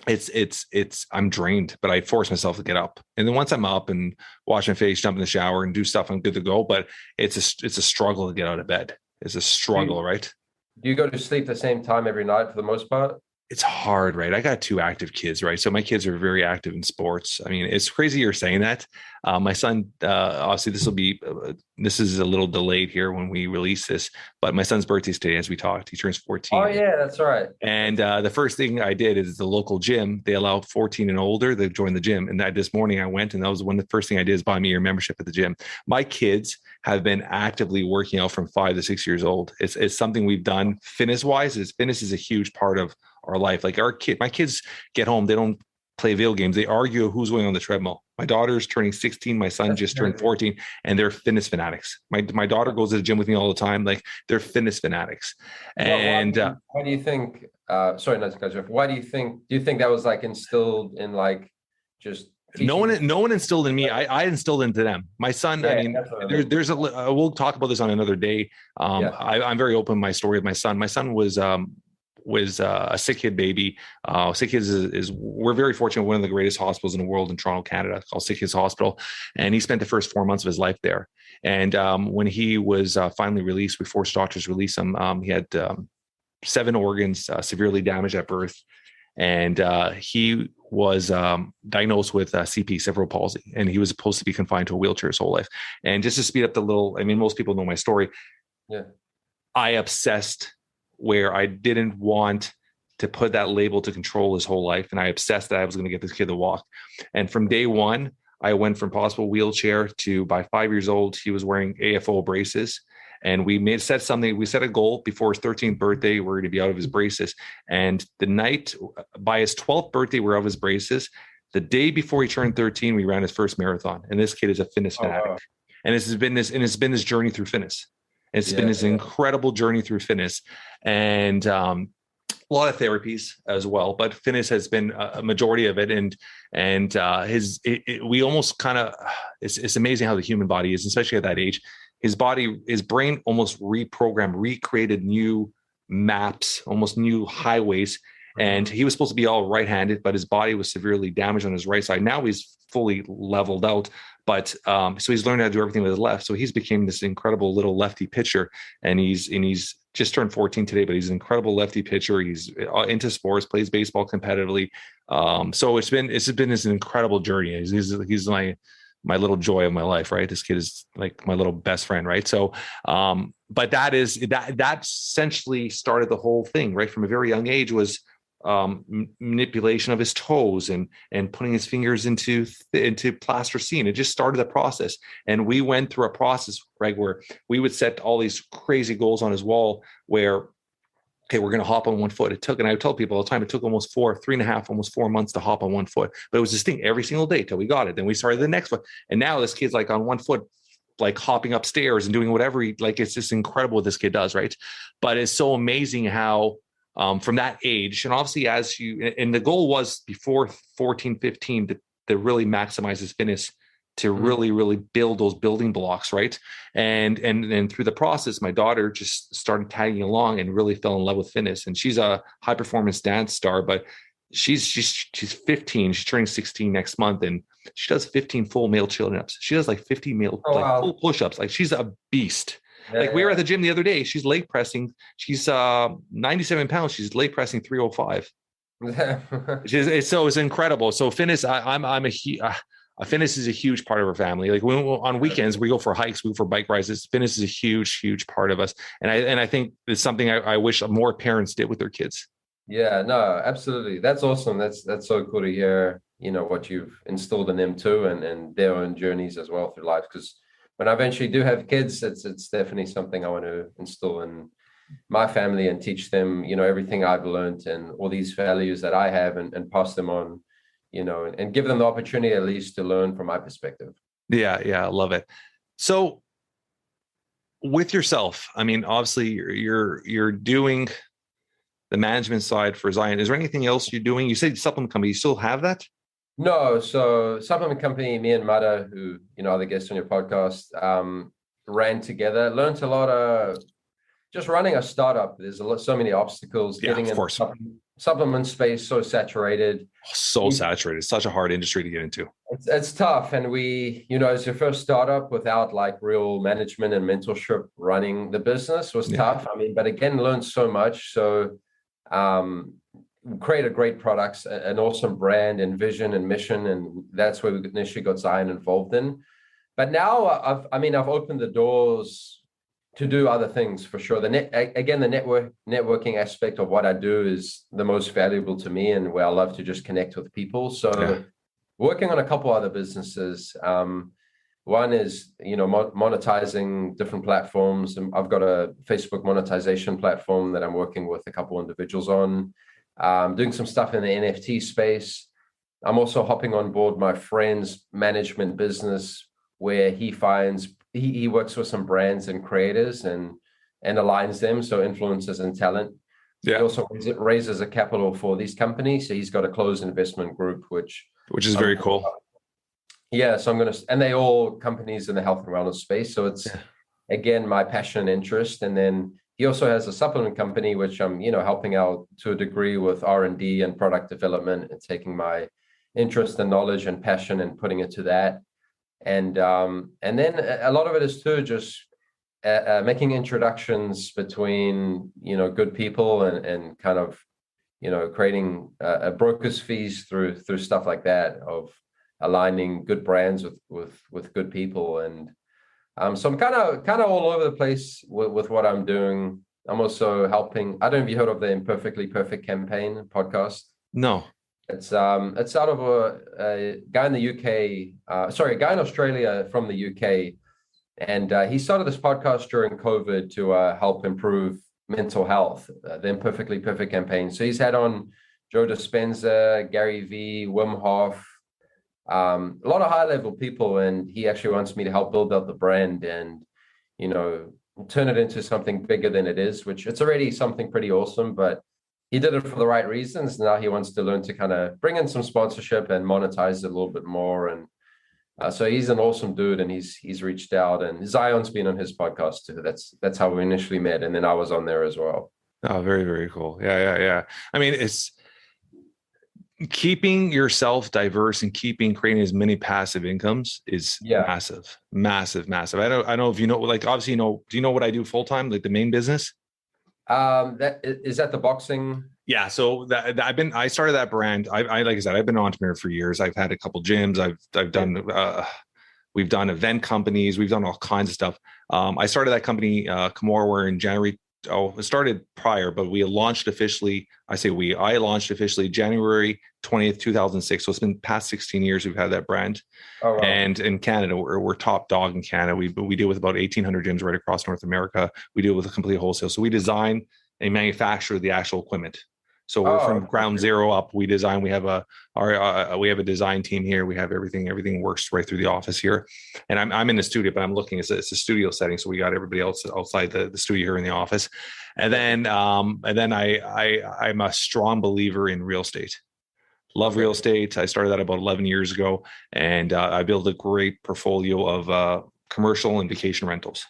it's I'm drained, but I force myself to get up, and then once I'm up and wash my face, jump in the shower and do stuff, I'm good to go. But it's a struggle to get out of bed. It's a struggle, right? Do you go to sleep the same time every night for the most part? It's hard, right? I got 2 active kids, right? So my kids are very active in sports. I mean, it's crazy you're saying that. My son, obviously this is a little delayed here when we release this, but my son's birthday's today as we talked. He turns 14. Oh yeah, that's right. And the first thing I did is the local gym, they allow 14 and older to join the gym. And this morning I went, and that was the first thing I did is buy me your membership at the gym. My kids have been actively working out from 5 to 6 years old. It's something we've done fitness wise. Fitness is a huge part of our life. Like my kids get home, they don't play video games. They argue who's going on the treadmill. My daughter's turning 16. My son just turned 14, and they're fitness fanatics. My daughter goes to the gym with me all the time. Like, they're fitness fanatics. And why do you think, sorry, not to cut you off. Why do you think that was like instilled in like just no one instilled in me. I instilled into them. My son, I mean, we'll talk about this on another day. I'm very open with my story of my son. My son was a sick kid baby. Sick Kids we're very fortunate. One of the greatest hospitals in the world in Toronto, Canada, called Sick Kids Hospital. And he spent the first 4 months of his life there. And when he was finally released, we forced doctors to release him. He had 7 organs severely damaged at birth. And he was diagnosed with CP, cerebral palsy, and he was supposed to be confined to a wheelchair his whole life. And just to speed up most people know my story. Yeah, I obsessed where I didn't want to put that label to control his whole life. And I obsessed that I was going to get this kid to walk. And from day one, I went from possible wheelchair to, by 5 years old, he was wearing AFO braces. And we set a goal before his 13th birthday, we're going to be out of his braces. And the night, by his 12th birthday, we're out of his braces. The day before he turned 13, we ran his first marathon. And this kid is a fitness fanatic. Wow. And it's been this journey through fitness. It's been this incredible journey through fitness, and a lot of therapies as well. But fitness has been a majority of it, and we almost kind of, it's amazing how the human body is, especially at that age. His brain almost recreated new maps, almost new highways. And he was supposed to be all right-handed, but his body was severely damaged on his right side. Now he's fully leveled out. But so he's learned how to do everything with his left. So he's became this incredible little lefty pitcher, and he's just turned 14 today. But he's an incredible lefty pitcher. He's into sports, plays baseball competitively. So it's been this incredible journey. He's my little joy of my life, right? This kid is like my little best friend, right? So, but that essentially started the whole thing, right? From a very young age was manipulation of his toes and putting his fingers into plasticine. It just started the process. And we went through a process, Greg, where we would set all these crazy goals on his wall where, okay, we're going to hop on one foot. And I tell people all the time, it took almost 4 months to hop on one foot, but it was this thing every single day till we got it. Then we started the next foot. And now this kid's like on one foot, like hopping upstairs and doing whatever it's just incredible what this kid does. Right. But it's so amazing how, from that age, and obviously and the goal was before 14, 15 to really maximize his fitness, to really, really build those building blocks, right? And through the process, my daughter just started tagging along and really fell in love with fitness. And she's a high performance dance star, but she's 15. She's turning 16 next month, and she does 15 full male chin-ups. She does like 50 full push-ups. Like, she's a beast. We were at the gym the other day. She's leg pressing. She's 97 pounds. She's leg pressing 305. It's incredible. So fitness, fitness is a huge part of our family. Like, on weekends, we go for hikes, we go for bike rides. Fitness is a huge, huge part of us. And I think it's something I wish more parents did with their kids. Yeah, no, absolutely. That's awesome. That's so cool to hear, what you've instilled in them too, and their own journeys as well through life. Because when I eventually do have kids, it's definitely something I want to instill in my family and teach them, everything I've learned and all these values that I have, and pass them on, and give them the opportunity at least to learn from my perspective. Yeah. I love it. So with yourself, I mean, obviously you're doing the management side for Zion. Is there anything else you're doing? You said supplement company, you still have that? No. So supplement company, me and Mada, who, are the guests on your podcast, ran together, learned a lot of just running a startup. There's so many obstacles, getting in the supplement space, so saturated. Saturated. Such a hard industry to get into. It's tough. And we, as your first startup without like real management and mentorship running the business was tough. I mean, but again, learned so much. So created great products, an awesome brand and vision and mission. And that's where we initially got Zion involved in. But now I've opened the doors to do other things for sure. The networking aspect of what I do is the most valuable to me, and where I love to just connect with people. So working on a couple other businesses. One is, monetizing different platforms. And I've got a Facebook monetization platform that I'm working with a couple individuals on, doing some stuff in the NFT space. I'm also hopping on board my friend's management business, where he works with some brands and creators and aligns them, so influencers and talent. He also raises a capital for these companies. So he's got a closed investment group, which is very cool. Yeah, so and they all companies in the health and wellness space. So it's again my passion and interest. And then he also has a supplement company, which I'm helping out to a degree with R&D and product development, and taking my interest and knowledge and passion and putting it to that. And then a lot of it is too just making introductions between good people and kind of creating a broker's fees through stuff like that, of aligning good brands with good people. And so I'm kind of all over the place with what I'm doing. I'm also helping. I don't know if you heard of the Imperfectly Perfect campaign podcast. No. It's out of a guy in the UK, a guy in Australia from the UK. And he started this podcast during COVID to help improve mental health, the Imperfectly Perfect campaign. So he's had on Joe Dispenza, Gary Vee, Wim Hof, a lot of high-level people. And he actually wants me to help build up the brand and, turn it into something bigger than it is, which it's already something pretty awesome, but he did it for the right reasons. Now he wants to learn to kind of bring in some sponsorship and monetize it a little bit more. And so he's an awesome dude, and he's reached out, and Zion's been on his podcast too. That's how we initially met. And then I was on there as well. Oh, very, very cool. Yeah. I mean, it's keeping yourself diverse and creating as many passive incomes is massive. I don't know if like, obviously, do you know what I do full-time, like the main business? That is that the boxing. Yeah. So I started that brand. I like I said, I've been an entrepreneur for years. I've had a couple gyms. I've done, we've done event companies. We've done all kinds of stuff. I started that company, Comorware, in January. It started prior, but we launched officially. I launched officially January 20th, 2006. So it's been past 16 years we've had that brand. Oh, wow. And in Canada, we're top dog in Canada. We deal with about 1,800 gyms right across North America. We deal with a complete wholesale. So we design and manufacture the actual equipment. So we're from ground zero up. We design. We have a design team here. We have everything. Everything works right through the office here. And I'm in the studio, but I'm looking. It's a studio setting, so we got everybody else outside the studio here in the office. And then I'm a strong believer in real estate. Love real estate. I started that about 11 years ago, and I built a great portfolio of commercial and vacation rentals.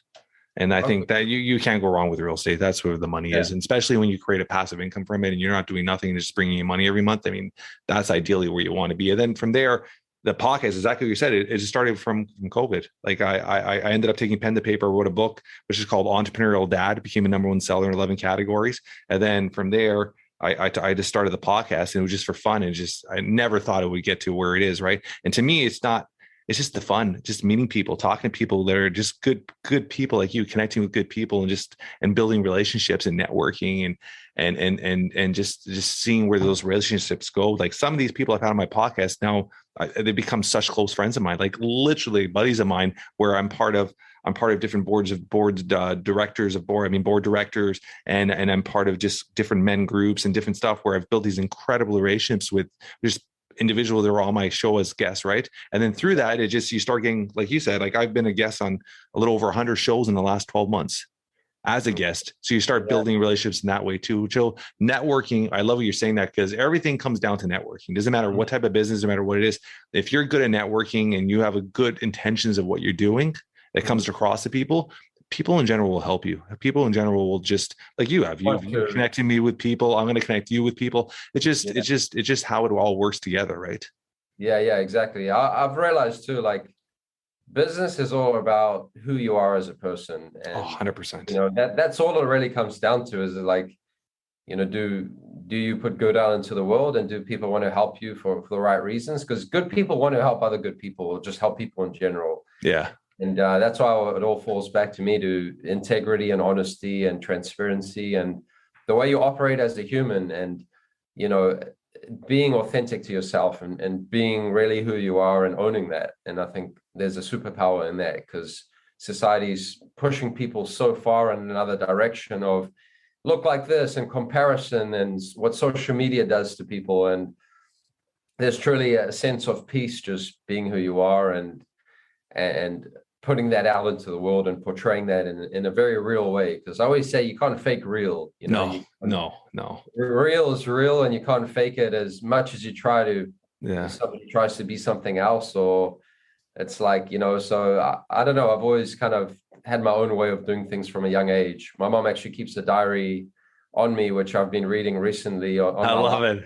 And I think that you can't go wrong with real estate. That's where the money is. And especially when you create a passive income from it and you're not doing nothing and just bringing you money every month. I mean, that's ideally where you want to be. And then from there, the podcast, exactly what you said, it just started from COVID. Like I ended up taking pen to paper, wrote a book, which is called Entrepreneurial Dad. It became a #1 seller in 11 categories. And then from there, I just started the podcast, and it was just for fun. And I never thought it would get to where it is. Right. And to me, it's just the fun, just meeting people, talking to people that are just good people like you, connecting with good people, and building relationships and networking and just seeing where those relationships go. Like some of these people I've had on my podcast now, they become such close friends of mine, like literally buddies of mine, where I'm part of I'm part of different board directors, and I'm part of just different men groups and different stuff where I've built these incredible relationships with just individuals that were on my show as guests, right? And then through that, you start getting, like you said, like I've been a guest on a little over 100 shows in the last 12 months as a guest. So you start building relationships in that way too. So networking, I love what you're saying that, because everything comes down to networking. Doesn't matter what type of business, no matter what it is. If you're good at networking and you have a good intentions of what you're doing, that comes across to people in general will help you. People in general will just, like you're connecting me with people. I'm going to connect you with people. It's just how it all works together. Right. Yeah, exactly. I've realized too, like, business is all about who you are as a person. And 100%. That's all it really comes down to, is like, do you put good out into the world, and do people want to help you for the right reasons? Because good people want to help other good people, or just help people in general. Yeah. And that's why it all falls back to me, to integrity and honesty and transparency and the way you operate as a human, and, being authentic to yourself and being really who you are and owning that. And I think there's a superpower in that, because society's pushing people so far in another direction of look like this and comparison and what social media does to people. And there's truly a sense of peace just being who you are and putting that out into the world and portraying that in a very real way. Because I always say you can't fake real. No. Real is real, and you can't fake it as much as you try to. Yeah. Somebody tries to be something else, or it's like, so I don't know. I've always kind of had my own way of doing things from a young age. My mom actually keeps a diary on me, which I've been reading recently. I love it.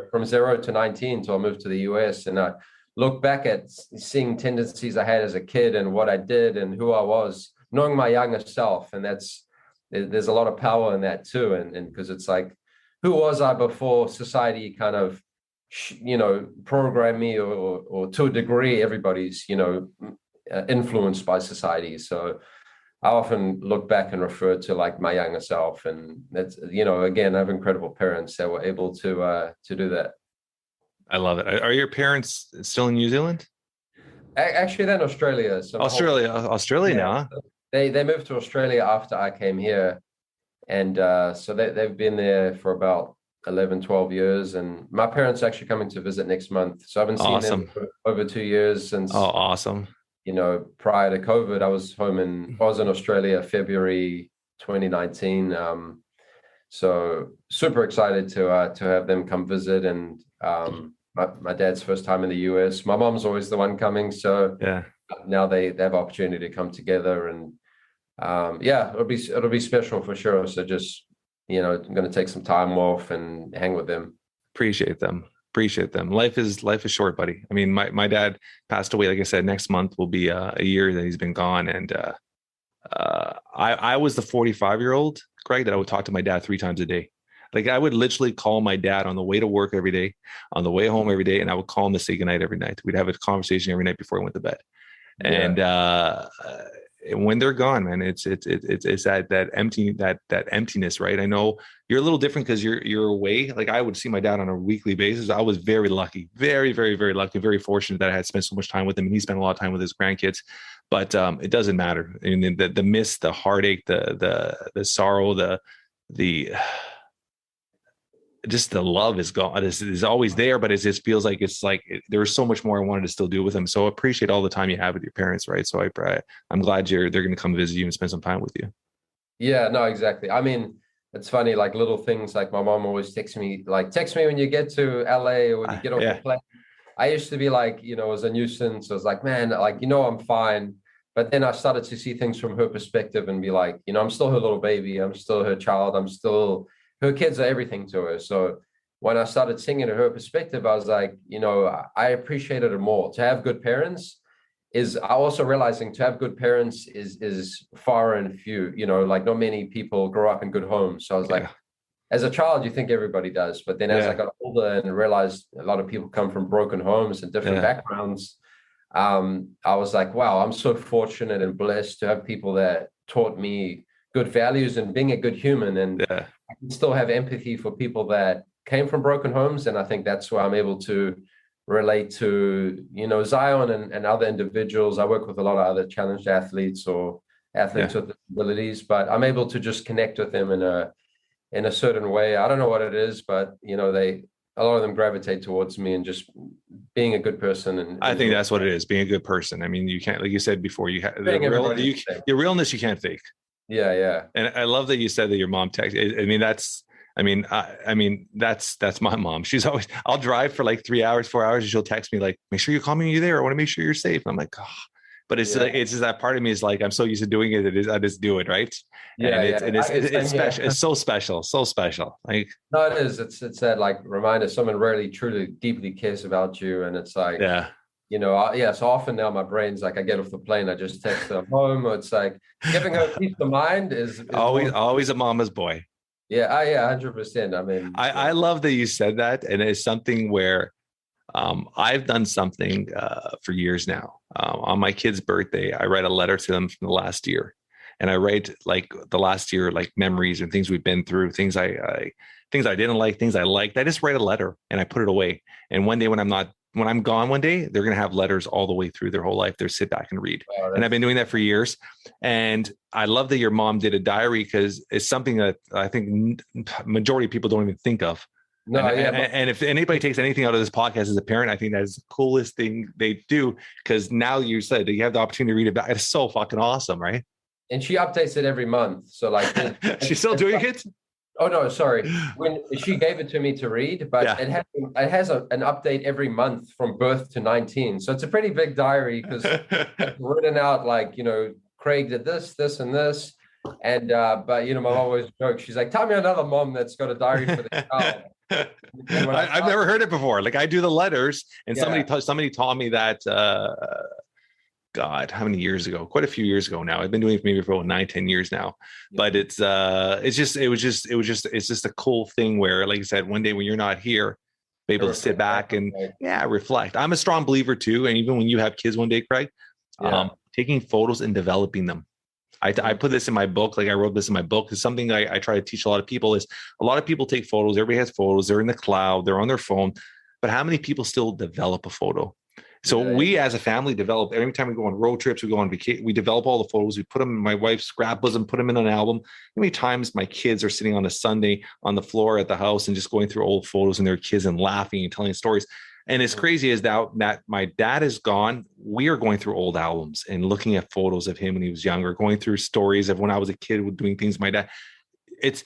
From 0 to 19 till I moved to the US, and I look back at seeing tendencies I had as a kid and what I did and who I was, knowing my younger self. And there's a lot of power in that too. And because it's like, who was I before society kind of, programmed me, or to a degree, everybody's, influenced by society. So I often look back and refer to like my younger self. And that's, again, I have incredible parents that were able to do that. I love it. Are your parents still in New Zealand? Actually, they're in Australia. So Australia now. They moved to Australia after I came here. And so they've been there for about 11, 12 years. And my parents are actually coming to visit next month. So I haven't seen them for over 2 years since. Oh, awesome. Prior to COVID, I was in Australia, February 2019. So super excited to have them come visit. And my dad's first time in the US. My mom's always the one coming. So yeah, now they have opportunity to come together, and it'll be special for sure. So just, I'm going to take some time off and hang with them. Appreciate them. Life is short, buddy. I mean, my dad passed away, like I said, next month will be a year that he's been gone. And I was the 45-year-old, Craig, that I would talk to my dad 3 times a day. Like I would literally call my dad on the way to work every day, on the way home every day, and I would call him to say goodnight every night. We'd have a conversation every night before I went to bed. Yeah. And when they're gone, man, it's that emptiness, right? I know you're a little different because you're away. Like I would see my dad on a weekly basis. I was very lucky, very, very, very lucky, very fortunate that I had spent so much time with him, and he spent a lot of time with his grandkids. But it doesn't matter. I mean, the miss, the heartache, the sorrow, the just the love is gone. Is always there, but it just feels like there's so much more I wanted to still do with them. So I appreciate all the time you have with your parents, right? So I'm glad they're going to come visit you and spend some time with you. Yeah, no, exactly. I mean, it's funny, like little things, like my mom always texts me when you get to LA or when you get off the plane. I used to be like, it was a nuisance. I was like, man, like, I'm fine. But then I started to see things from her perspective and be like, I'm still her little baby. I'm still her child. Her kids are everything to her. So when I started seeing it in her perspective, I was like, I appreciated it more. To have good parents is far and few, like not many people grow up in good homes. So I was like, as a child, you think everybody does. But then as I got older and realized a lot of people come from broken homes and different backgrounds, I was like, wow, I'm so fortunate and blessed to have people that taught me good values and being a good human. And I can still have empathy for people that came from broken homes. And I think that's why I'm able to relate to, Zion and other individuals. I work with a lot of other challenged athletes or athletes with disabilities, but I'm able to just connect with them in a certain way. I don't know what it is, but a lot of them gravitate towards me and just being a good person. And I think that's what it is, being a good person. I mean, you can't, like you said before, your realness you can't fake. Yeah. And I love that you said that your mom texted. I mean, that's my mom. She's always, I'll drive for like 3 hours, 4 hours, and she'll text me like, make sure you call me when you're there. I want to make sure you're safe. I'm like, oh. But it's it's just that part of me is like, I'm so used to doing it. I just do it, right? It's special. It's so special. Like, no, it is. It's that like reminder. Someone really, truly, deeply cares about you, and it's like, So often now my brain's like, I get off the plane, I just text them home. Or it's like giving her peace of mind is always a mama's boy. Yeah, 100%. I mean, I love that you said that, and it's something where I've done something for years now. On my kid's birthday, I write a letter to them from the last year, and I write like the last year, like memories and things we've been through, things I didn't like, things I liked. I just write a letter and I put it away. And one day when I'm gone one day, they're going to have letters all the way through their whole life. They'll sit back and read. Wow, and I've been doing that for years. And I love that your mom did a diary, because it's something that I think majority of people don't even think of. No, and if anybody takes anything out of this podcast as a parent, I think that is the coolest thing they do, because now you said that you have the opportunity to read it back. It's so fucking awesome, right? And she updates it every month. So like, she's still doing it? Oh no, sorry. When she gave it to me to read, but it has an update every month from birth to 19. So it's a pretty big diary, because I've written out like, Craig did this, and this. And but my mom always jokes. She's like, tell me another mom that's got a diary for the child. I've never heard it before. Like, I do the letters, and somebody taught me that. God, how many years ago? Quite a few years ago now. I've been doing it maybe for about 9-10 years now. But it's just a cool thing where, like I said, one day when you're not here, be able to sit back and reflect. I'm a strong believer too. And even when you have kids one day, Craig, taking photos and developing them. I put this in my book, like I wrote this in my book, is something I try to teach a lot of people. Is a lot of people take photos, everybody has photos, they're in the cloud, they're on their phone, but how many people still develop a photo? So we as a family develop, every time we go on road trips, we go on vacation, we develop all the photos, we put them in my wife's scrapbooks and put them in an album. How many times my kids are sitting on a Sunday on the floor at the house and just going through old photos and their kids and laughing and telling stories. And as crazy as that my dad is gone, we are going through old albums and looking at photos of him when he was younger, going through stories of when I was a kid with doing things with my dad. It's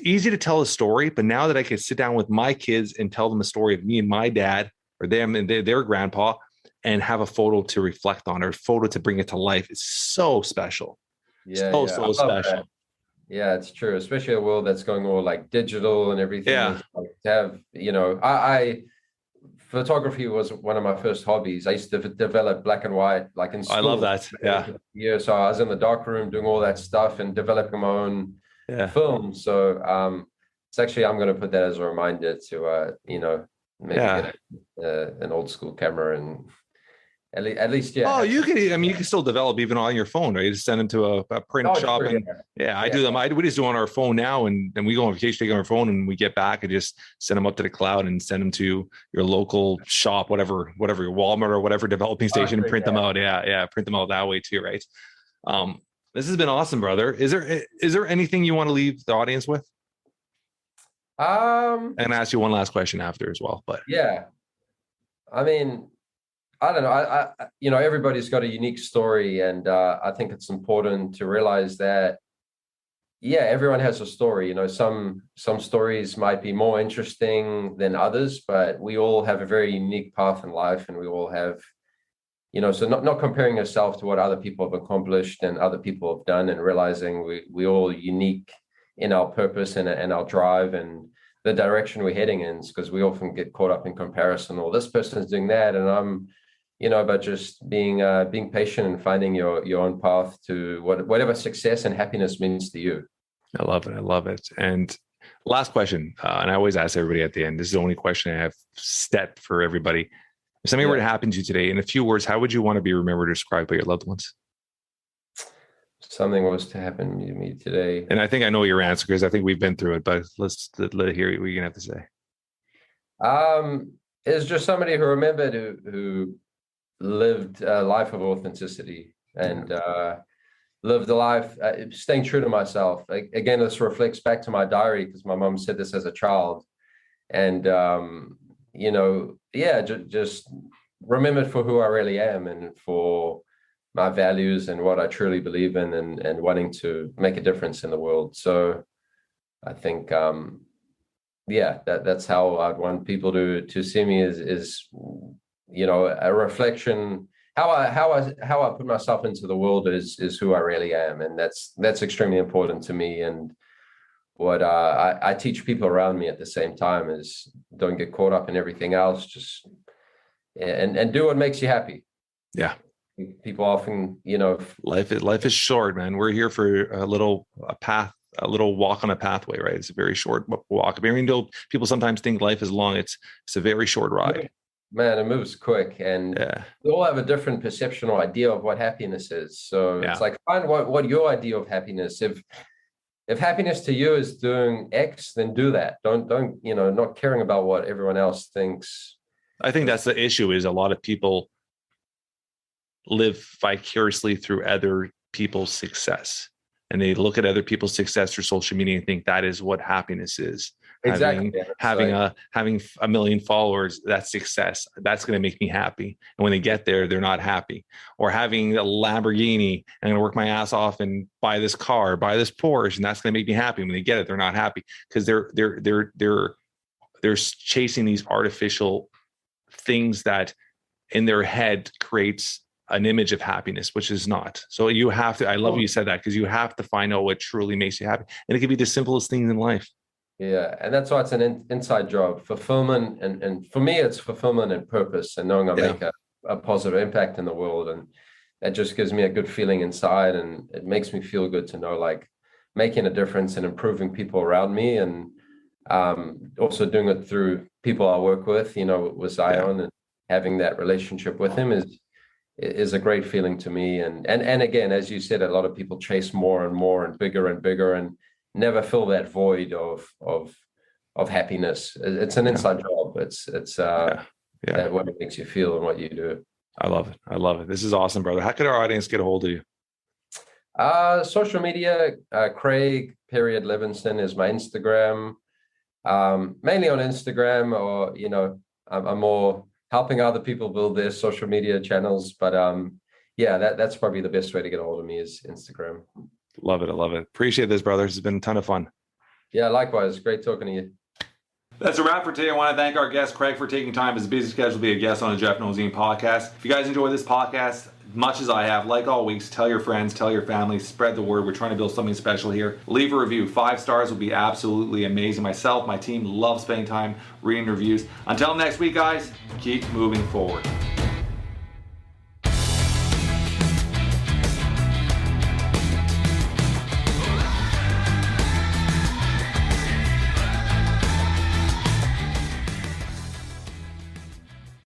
easy to tell a story, but now that I can sit down with my kids and tell them a story of me and my dad, or them and their grandpa, and have a photo to reflect on, or a photo to bring it to life, it's so special. So special. That. Yeah, it's true. Especially a world that's going all like digital and everything. Yeah. Like to have, I photography was one of my first hobbies. I used to develop black and white, like in school. I love that. Yeah. Yeah. So I was in the dark room doing all that stuff and developing my own film. So it's actually, I'm going to put that as a reminder to, maybe get an old school camera and at least. Oh, you can still develop even on your phone, right? You just send them to a print shop. True, and I do them. We just do on our phone now, and we go on vacation, take on our phone, and we get back and just send them up to the cloud and send them to your local shop, whatever your Walmart or whatever developing station, and print them out. Print them out that way too, right? This has been awesome, brother. Is there anything you want to leave the audience with? And ask you one last question after as well, but I mean, I don't know. I everybody's got a unique story, and I think it's important to realize that, everyone has a story. Some stories might be more interesting than others, but we all have a very unique path in life, and we all have, so not comparing yourself to what other people have accomplished and other people have done, and realizing we all unique in our purpose and our drive and the direction we're heading in, because we often get caught up in comparison, or this person's doing that and I'm, but just being patient and finding your own path to whatever success and happiness means to you. I love it. And last question, and I always ask everybody at the end, this is the only question I have set for everybody. If something were to happen to you today, in a few words, how would you want to be remembered or described by your loved ones? Something was to happen to me today. And I think I know your answer, because I think we've been through it, but let's hear what you're going to have to say. is just somebody who remembered who lived a life of authenticity and lived a life staying true to myself. Again, this reflects back to my diary because my mom said this as a child, and just remembered for who I really am and for my values and what I truly believe in, and wanting to make a difference in the world. So I think that's how I'd want people to see me, is a reflection. How I put myself into the world is who I really am, and that's extremely important to me. And what I teach people around me at the same time is don't get caught up in everything else, just and do what makes you happy. Yeah. People often, life is short, man. We're here for a little walk on a pathway, right? It's a very short walk. I mean, though people sometimes think life is long, it's a very short ride. Man, it moves quick, and we all have a different perception or idea of what happiness is. So it's like, find what your idea of happiness. If happiness to you is doing X, then do that. Don't not caring about what everyone else thinks. I think that's the issue, is a lot of people live vicariously through other people's success, and they look at other people's success through social media and think that is what happiness is. Exactly. Having a million followers, that's success. That's going to make me happy. And when they get there, they're not happy. Or having a Lamborghini, I'm going to work my ass off and buy this car, buy this Porsche, and that's going to make me happy. When they get it, they're not happy because they're chasing these artificial things that in their head creates an image of happiness, which is not. So you have to, I love you said that, because you have to find out what truly makes you happy. And it can be the simplest things in life. Yeah. And that's why it's an inside job, fulfillment. And for me, it's fulfillment and purpose, and knowing I make a positive impact in the world. And that just gives me a good feeling inside. And it makes me feel good to know, like, making a difference and improving people around me. And also doing it through people I work with, with Zion, and having that relationship with him is a great feeling to me. And again, as you said, a lot of people chase more and more and bigger and never fill that void of happiness. It's an inside job. It's what it makes you feel and what you do. I love it. This is awesome, brother. How could our audience get a hold of you? Social media, Craig Levinson is my Instagram. Mainly on Instagram, or I'm more helping other people build their social media channels. But that's probably the best way to get a hold of me, is Instagram. Love it. I love it. Appreciate this, brother. It's been a ton of fun. Yeah, likewise. Great talking to you. That's a wrap for today. I want to thank our guest, Craig, for taking time his busy schedule to be a guest on the Jeff Knows Inc. podcast. If you guys enjoy this podcast, much as I have, like all weeks, tell your friends, tell your family, spread the word. We're trying to build something special here. Leave a review. 5 stars would be absolutely amazing. Myself, my team love spending time reading reviews. Until next week, guys, keep moving forward.